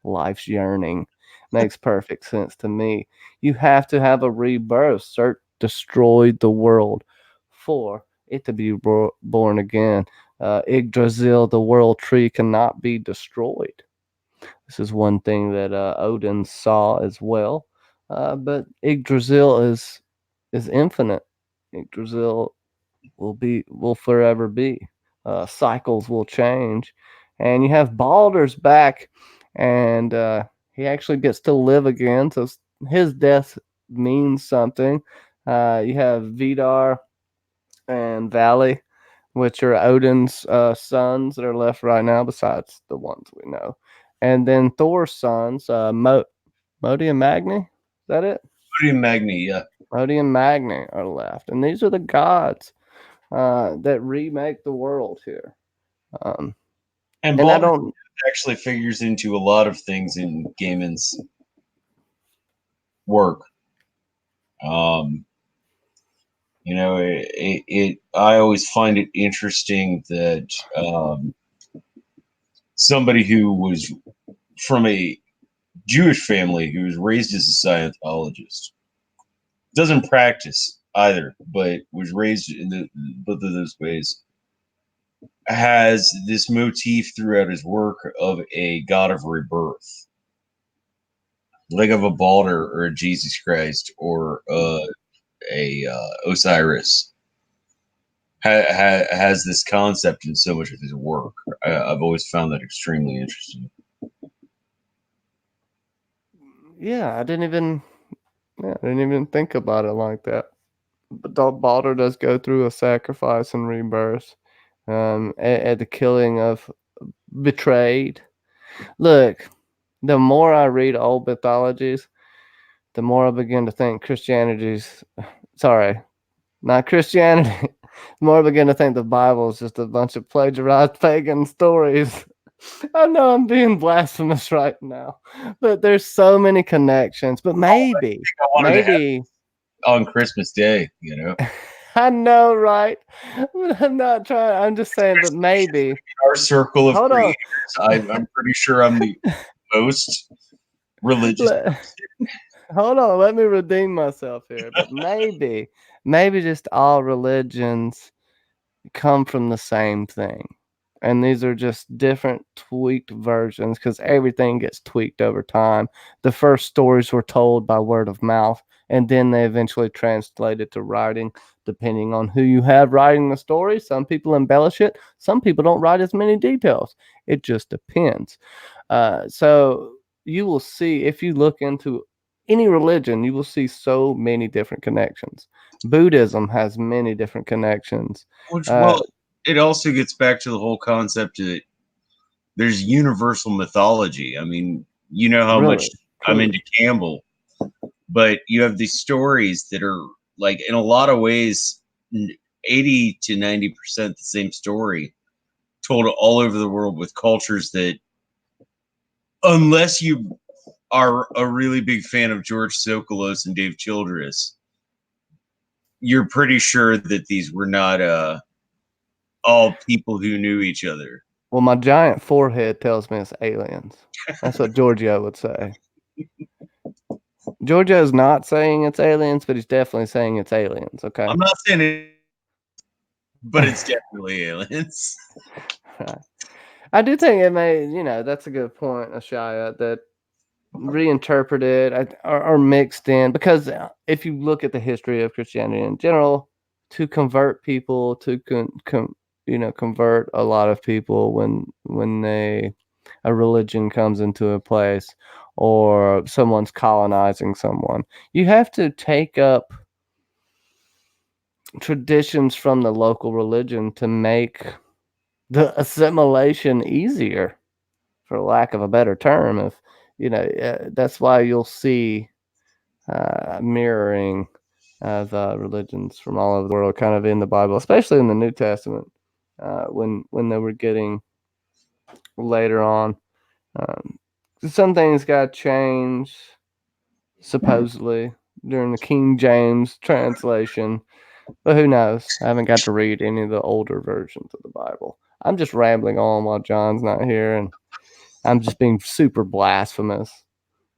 Life's yearning makes perfect sense to me. You have to have a rebirth. Surt destroyed the world for it to be born again. Yggdrasil, the world tree, cannot be destroyed. This is one thing that Odin saw as well. But Yggdrasil is infinite. Yggdrasil will forever be. Cycles will change, and you have Baldur's back, and he actually gets to live again. So his death means something. You have Vidar and Valley, which are Odin's sons that are left right now, besides the ones we know. And then Thor's sons, Modi and Magni. Is that it? Magni, yeah. Modi and Magni are left. And these are the gods that remake the world here. Um, And and I Baldur don't. actually figures into a lot of things in Gaiman's work. Um, I always find it interesting that somebody who was from a Jewish family who was raised as a Scientologist doesn't practice either, but was raised in both of those ways, has this motif throughout his work of a god of rebirth, like of a Balder or a Jesus Christ or a Osiris. Has this concept in so much of his work. I've always found that extremely interesting. Yeah, I didn't even think about it like that. But Balder does go through a sacrifice and rebirth, at the killing of betrayed. Look, the more I read old mythologies, the more I begin to think Christianity's. Sorry, not Christianity. The more I begin to think the Bible is just a bunch of plagiarized pagan stories. I know I'm being blasphemous right now, but there's so many connections. But I wanted to have maybe on Christmas Day, you know. I know, right? I'm not trying. I'm just saying, but maybe. Our circle of Hold on. creators, I'm pretty sure I'm the most religious. Hold on. Let me redeem myself here. But maybe just all religions come from the same thing. And these are just different tweaked versions because everything gets tweaked over time. The first stories were told by word of mouth, and then they eventually translated to writing, depending on who you have writing the story. Some people embellish it, some people don't write as many details. It just depends. So you will see if you look into any religion, you will see so many different connections. Buddhism has many different connections. Which, Uh, well, it also gets back to the whole concept that there's universal mythology. I mean, you know how much really, I'm into truly. Campbell, but you have these stories that are like, in a lot of ways, 80 to 90% the same story told all over the world with cultures that, unless you are a really big fan of George Sokolos and Dave Childress, you're pretty sure that these were not all people who knew each other. Well, my giant forehead tells me it's aliens. That's what Giorgio would say. Giorgio's not saying it's aliens, but he's definitely saying it's aliens. Okay. I'm not saying it, but it's definitely aliens. Right. I do think it may, that's a good point, Ashaya, that reinterpreted or mixed in because if you look at the history of Christianity in general, to convert people to convert a lot of people when a religion comes into a place or someone's colonizing someone, you have to take up traditions from the local religion to make the assimilation easier, for lack of a better term. If that's why you'll see mirroring of religions from all over the world, kind of in the Bible, especially in the New Testament, when they were getting later on. Um, some things got changed supposedly during the King James translation, but who knows? I haven't got to read any of the older versions of the Bible. I'm just rambling on while John's not here, and I'm just being super blasphemous.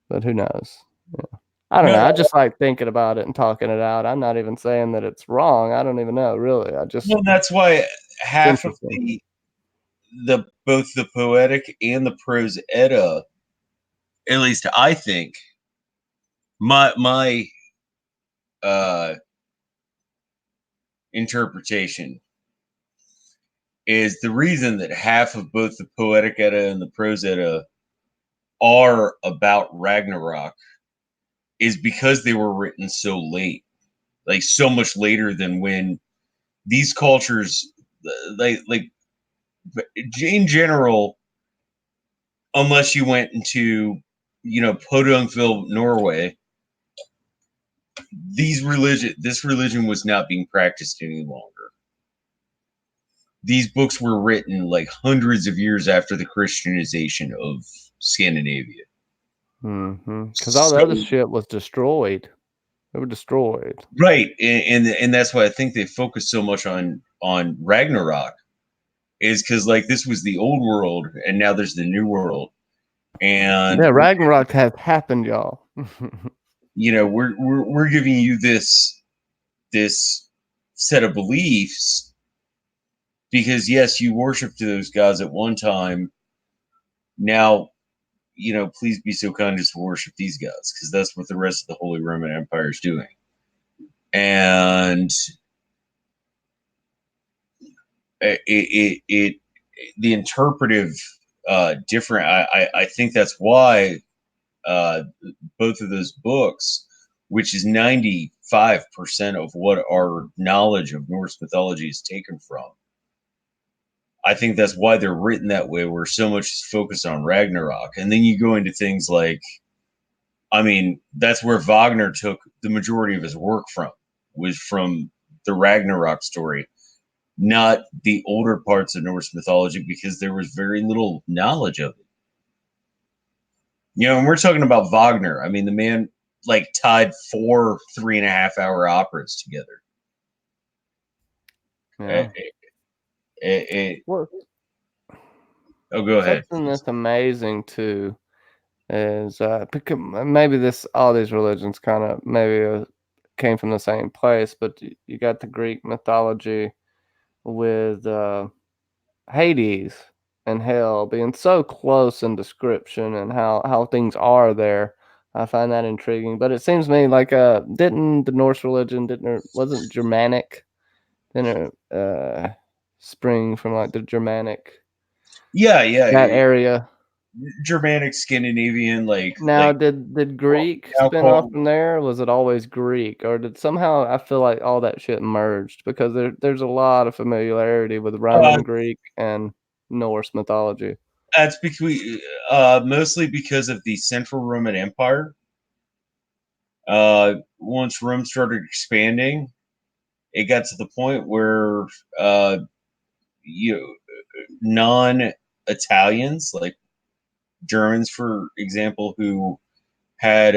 But who knows? Yeah. I don't know. I No, just like thinking about it and talking it out. I'm not even saying that it's wrong. I don't even know, really. well, that's why It's half of interesting. the both the poetic and the prose edda, at least I think, my uh interpretation is the reason that half of both the poetic edda and the prose edda are about Ragnarok is because they were written so late, like so much later than when these cultures, like in general, unless you went into, Podungville, Norway, this religion was not being practiced any longer. These books were written like hundreds of years after the Christianization of Scandinavia. Because all the So other shit was destroyed. They were destroyed. right, and that's why I think they focus so much on Ragnarok, is because like this was the old world and now there's the new world, and Yeah, Ragnarok has happened, y'all. we're giving you this set of beliefs because yes, you worshiped those gods at one time. Now, please be so kind as to worship these gods because that's what the rest of the Holy Roman Empire is doing. And it the interpretive different. I think that's why uh, both of those books, which is 95% of what our knowledge of Norse mythology is taken from. I think that's why they're written that way, where so much is focused on Ragnarok. And then you go into things like, I mean, that's where Wagner took the majority of his work from, was from the Ragnarok story, not the older parts of Norse mythology, because there was very little knowledge of it. And we're talking about Wagner. I mean, the man like tied 4 3.5 hour operas together. Yeah. It, it, Well, oh, go ahead. something that's amazing too is maybe this all these religions kind of maybe came from the same place, but you got the Greek mythology with Hades and hell being so close in description and how things are there. I find that intriguing. But it seems to me like didn't the Norse religion wasn't Germanic? Didn't it spring from like the Germanic Yeah, yeah. that area? Germanic, Scandinavian, Now, did Greek spin off alcohol. from there? Was it always Greek, or did somehow I feel like all that shit merged because there's a lot of familiarity with Uh, Roman, Greek, and Norse mythology. that's because mostly because of the Central Roman Empire. Once Rome started expanding, it got to the point where uh, you non-Italians, like Germans, for example, who had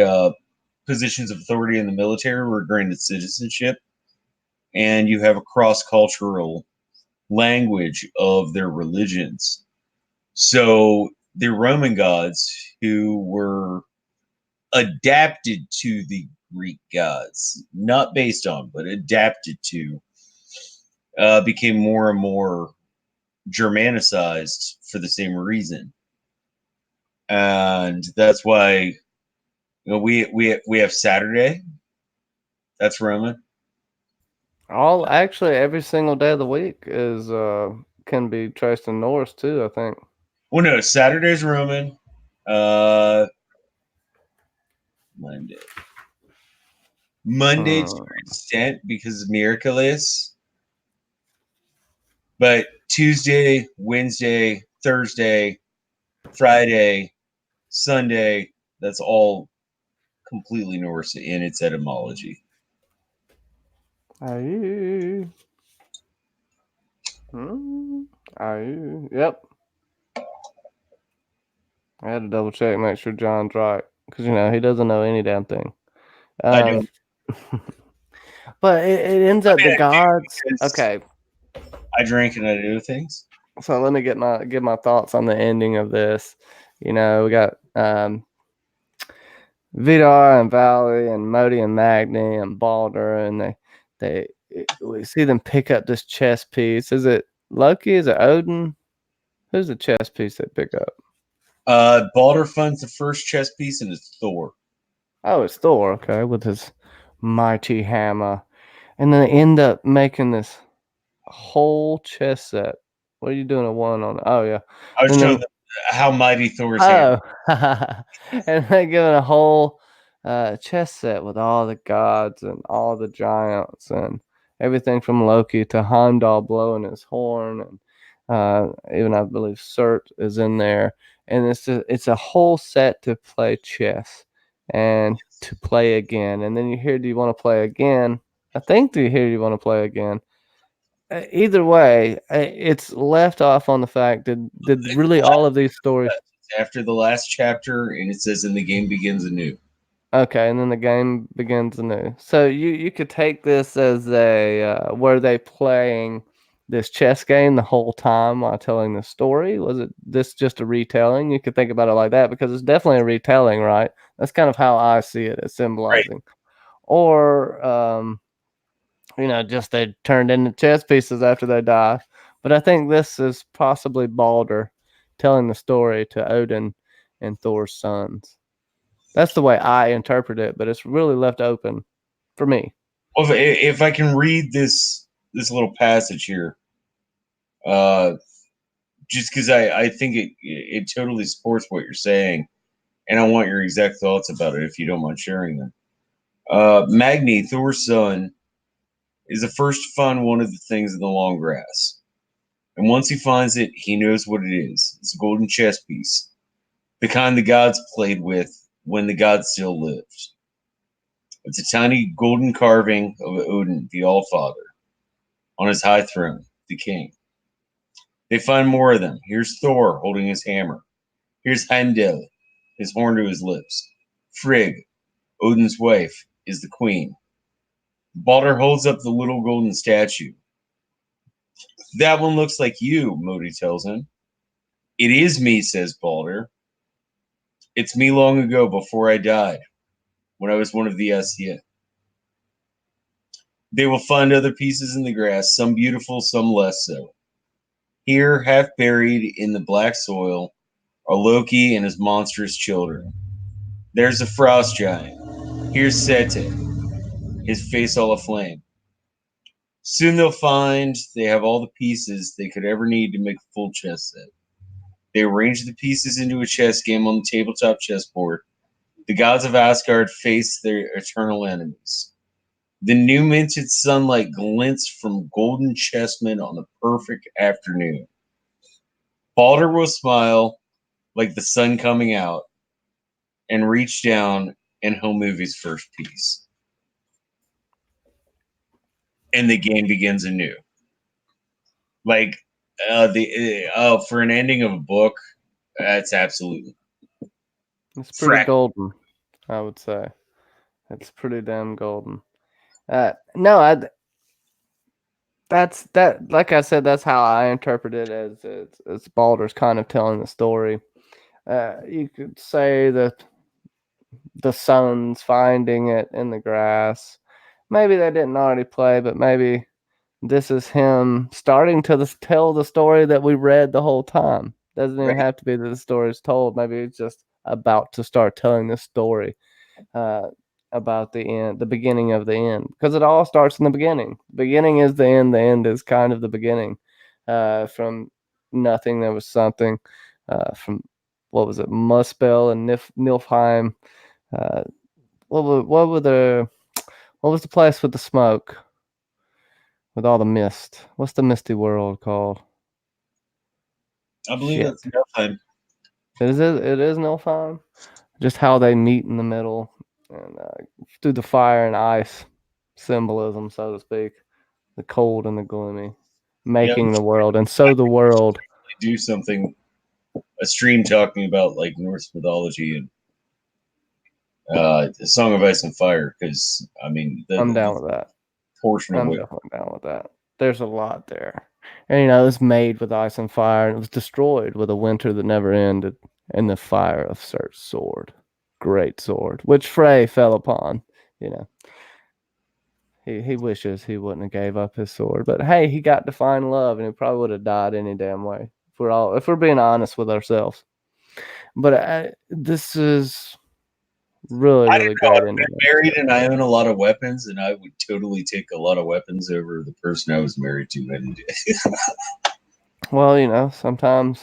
positions of authority in the military, were granted citizenship, and you have a cross-cultural language of their religions. So the Roman gods, who were adapted to the Greek gods, not based on, but adapted to, became more and more Germanicized for the same reason, and that's why we have Saturday. That's Roman. All actually every single day of the week is can be traced in Norse too. I think. Well, no, Saturday's Roman. Uh, Monday. Monday to an Hmm. extent because of Miraculous, but Tuesday, Wednesday, Thursday, Friday, Sunday, that's all completely Norse in its etymology. Aye. Hmm. Aye. Yep. I had to double check, make sure John's right, because he doesn't know any damn thing. I Um, don't. but it ends I up mean, the I do gods. because Okay, I drink and I do things. so let me get my thoughts on the ending of this. We got Vidar and Valley and Modi and Magni and Balder, and we see them pick up this chess piece. Is it Loki? Is it Odin? Who's the chess piece they pick up? Balder funds the first chess piece and it's Thor. Oh, it's Thor. Okay, with his mighty hammer, and then they end up making this whole chess set. What are you doing a one on? Oh yeah, I was and showing then them how mighty Thor's hammer. oh, and they given a whole chess set with all the gods and all the giants and everything from Loki to Heimdall blowing his horn, and even I believe Surt is in there, and it's a whole set to play chess and to play again, and then you hear, do you want to play again? I think, do you hear, you want to play again? Either way, it's left off on the fact that did really all of these stories. After the last chapter, and it says, "And the game begins anew." Okay, and then the game begins anew. So you could take this as a were they playing this chess game the whole time while telling the story? Was it this just a retelling? You could think about it like that because it's definitely a retelling, right? That's kind of how I see it as Right. symbolizing. Or just they turned into chess pieces after they die. But I think this is possibly Balder telling the story to Odin and Thor's sons. That's the way I interpret it, but it's really left open for me. Well, if I can read this little passage here, uh, just because I think it totally supports what you're saying, and I want your exact thoughts about it if you don't mind sharing them. Magni, Thor's son, is the first to find one of the things in the long grass, and once he finds it, he knows what it is. It's a golden chess piece, the kind the gods played with when the gods still lived. It's a tiny golden carving of Odin, the Allfather, on his high throne, the king. They find more of them. Here's Thor holding his hammer. Here's Heimdall, his horn to his lips. Frigg, Odin's wife, is the queen. Balder holds up the little golden statue. That one looks like you, Modi tells him. It is me, says Balder. It's me long ago before I died, when I was one of the Asya. They will find other pieces in the grass, some beautiful, some less so. Here, half buried in the black soil, are Loki and his monstrous children. There's the frost giant. Here's Sete, his face all aflame. Soon they'll find they have all the pieces they could ever need to make a full chess set. They arrange the pieces into a chess game on the tabletop chessboard. The gods of Asgard face their eternal enemies. The new minted sunlight glints from golden chessmen on the perfect afternoon. Balder will smile like the sun coming out and reach down and he'll move his first piece. And the game begins anew. Like the for an ending of a book, that's absolutely It's pretty frack. golden, I would say. It's pretty damn golden. No, that's that. Like I said, that's how I interpret it as it's Baldur's kind of telling the story. You could say that the son's finding it in the grass. Maybe they didn't already play, but maybe this is him starting to tell the story that we read the whole time. Doesn't even Right? have to be that the story is told. Maybe it's just about to start telling this story uh, about the end, the beginning of the end, because it all starts in the beginning. The beginning is the end. The end is kind of the beginning. From nothing, there was something. From what was it, Muspel and Niflheim. Uh, what was the place with the smoke, with all the mist? What's the misty world called? I believe that's Shit. enough time. It is Nilfheim. Just how they meet in the middle and through the fire and ice symbolism, so to speak, the cold and the gloomy, Yeah, we making the should world, and so the world. do something, a stream talking about like Norse mythology and Song of Ice and Fire, because I mean I'm the down with that. portion of I'm what definitely down with that. There's a lot there. And it was made with ice and fire, and it was destroyed with a winter that never ended, and the fire of Surt's sword. Great sword, which Frey fell upon. You know, he wishes he wouldn't have gave up his sword. But hey, he got to find love, and he probably would have died any damn way. If we're being honest with ourselves. But this is really, I really don't know. great I've ending been married episode. and I own a lot of weapons, and I would totally take a lot of weapons over the person I was married to any day. Well, sometimes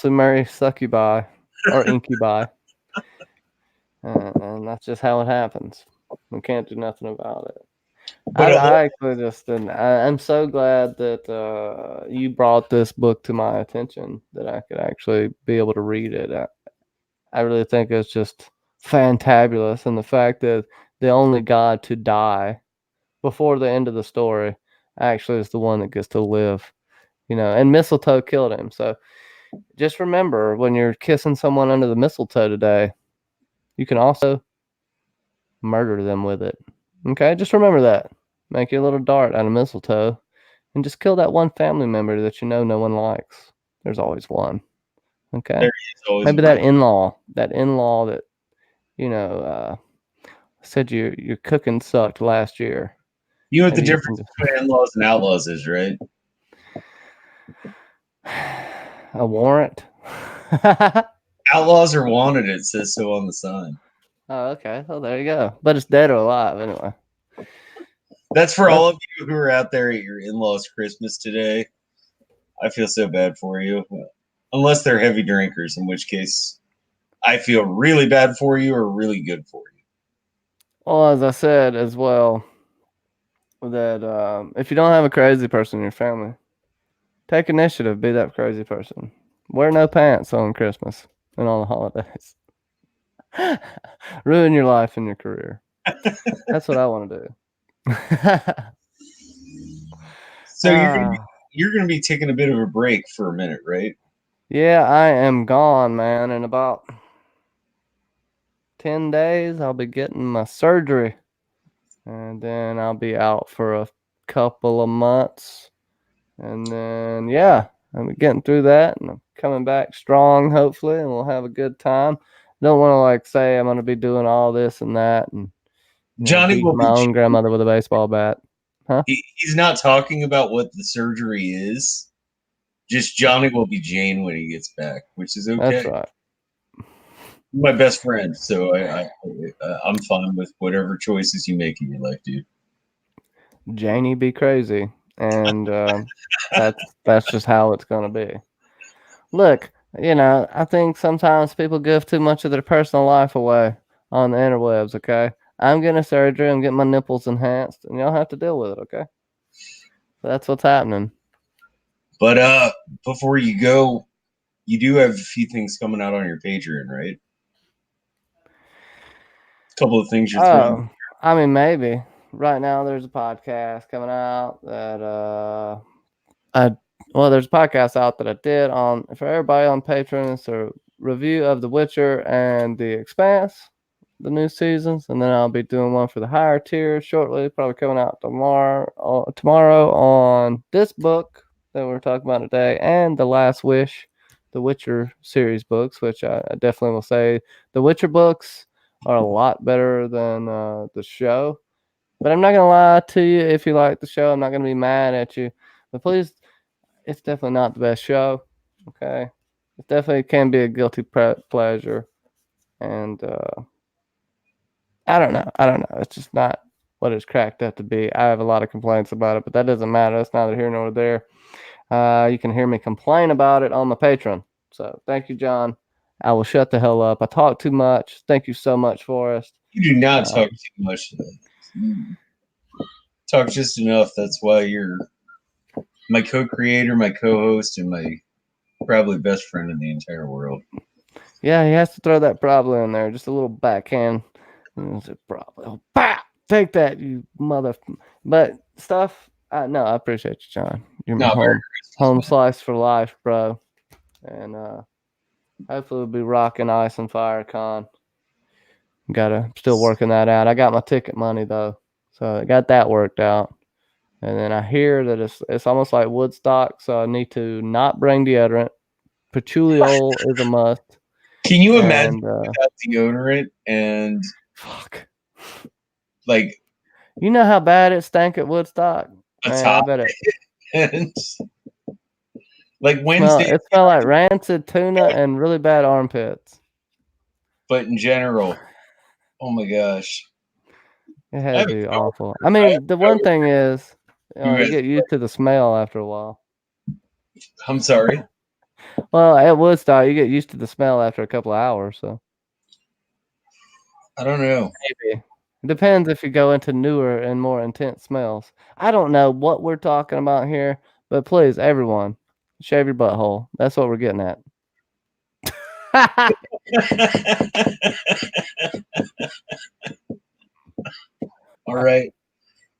we marry succubi or incubi, and that's just how it happens. We can't do nothing about it. But I actually just didn't. I'm so glad that you brought this book to my attention that I could actually be able to read it. I really think it's just fantabulous, and the fact that the only god to die before the end of the story actually is the one that gets to live. And mistletoe killed him. So just remember when you're kissing someone under the mistletoe today, you can also murder them with it. Okay, just remember that. Make your little dart out of mistletoe and just kill that one family member that no one likes. There's always one. Okay, there is always maybe one. that in-law that you know uh, said your cooking sucked last year. You know what the Maybe you difference can just between in-laws and outlaws is, right? a warrant. Outlaws are wanted. It says so on the sign. Oh, okay. Well, there you go. But it's dead or alive anyway. That's for That's all of you who are out there at your in-laws' Christmas today. I feel so bad for you. Unless they're heavy drinkers, in which case I feel really bad for you or really good for you. well, as I said as well, that if you don't have a crazy person in your family, take initiative. Be that crazy person. Wear no pants on Christmas and on the holidays. Ruin your life and your career. That's what I want to do. So you're gonna be taking a bit of a break for a minute, right? Yeah, I am gone, man. In about 10 days, I'll be getting my surgery. And then I'll be out for a couple of months. And then, yeah, I'm getting through that and I'm coming back strong, hopefully, and we'll have a good time. Don't want to like say I'm going to be doing all this and that and, Johnny will beating my be. own grandmother with a baseball bat. Huh? He's not talking about what the surgery is. Just Johnny will be Jane when he gets back, which is That's okay. right. My best friend, so I'm fine with whatever choices you make in your life, dude. Janie be crazy. And that's just how it's going to be. Look, I think sometimes people give too much of their personal life away on the interwebs, okay? I'm getting a surgery, I'm getting my nipples enhanced, and y'all have to deal with it, okay? That's what's happening. But before you go, you do have a few things coming out on your Patreon, right? A couple of things you're throwing. Oh, I mean, maybe. Right now, there's a podcast coming out that I there's a podcast out that I did on for everybody on Patreon. It's a review of The Witcher and The Expanse, the new seasons, and then I'll be doing one for the higher tier shortly, probably coming out tomorrow on this book that we're talking about today, and The Last Wish, the Witcher series books, which I definitely will say the Witcher books are a lot better than the show. But I'm not gonna lie to you. If you like the show, I'm not gonna be mad at you. But please, it's definitely not the best show. Okay, it definitely can be a guilty pleasure, and I don't know. I don't know. It's just not what it's cracked up to be. I have a lot of complaints about it, but that doesn't matter. That's neither here nor there. You can hear me complain about it on my Patreon. So thank you, John. I will shut the hell up. I talk too much. Thank you so much, Forrest. You do not talk too much. You talk just enough. That's why you're my co-creator, my co-host, and my probably best friend in the entire world. Yeah, he has to throw that probably in there. Just a little backhand. Probably. Oh, pow! Take that, you mother. But stuff. No, I appreciate you, John. You're my No, Merry home Christmas, man. slice for life, bro. And hopefully we'll be rocking Ice and Fire Con. Gotta still working that out. I got my ticket money though, so I got that worked out. And then I hear that it's almost like Woodstock, so I need to not bring deodorant. Patchouli oil is a must. Can you imagine And without deodorant and fuck. like You know how bad it stank at Woodstock? a Man, I top bet it and like Wednesday, it smelled like rancid tuna and really bad armpits. but in general, oh my gosh. It I had to have a be awful. I coworker. I have mean, the a one coworker thing is, who you has. get used to the smell after a while. I'm sorry. Well, at Woodstock, you get used to the smell after a couple of hours. So I don't know. maybe it depends if you go into newer and more intense smells. I don't know what we're talking about here, but please, everyone, shave your butthole. That's what we're getting at. All right.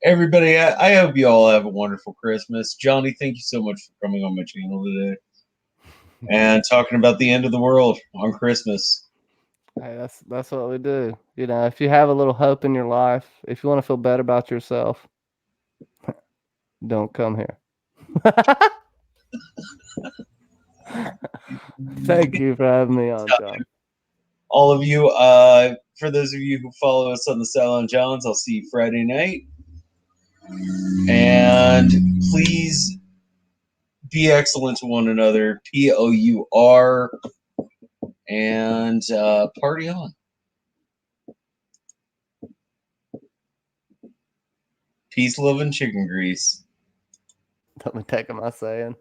Everybody, I hope you all have a wonderful Christmas. Johnny, thank you so much for coming on my channel today and talking about the end of the world on Christmas. Hey, that's what we do. If you have a little hope in your life, if you want to feel better about yourself, don't come here. Thank you for having me on, John. All of you, for those of you who follow us on the Silent Johns, I'll see you Friday night. And please be excellent to one another. POUR and party on. Peace, love, and chicken grease. Let me take my saying.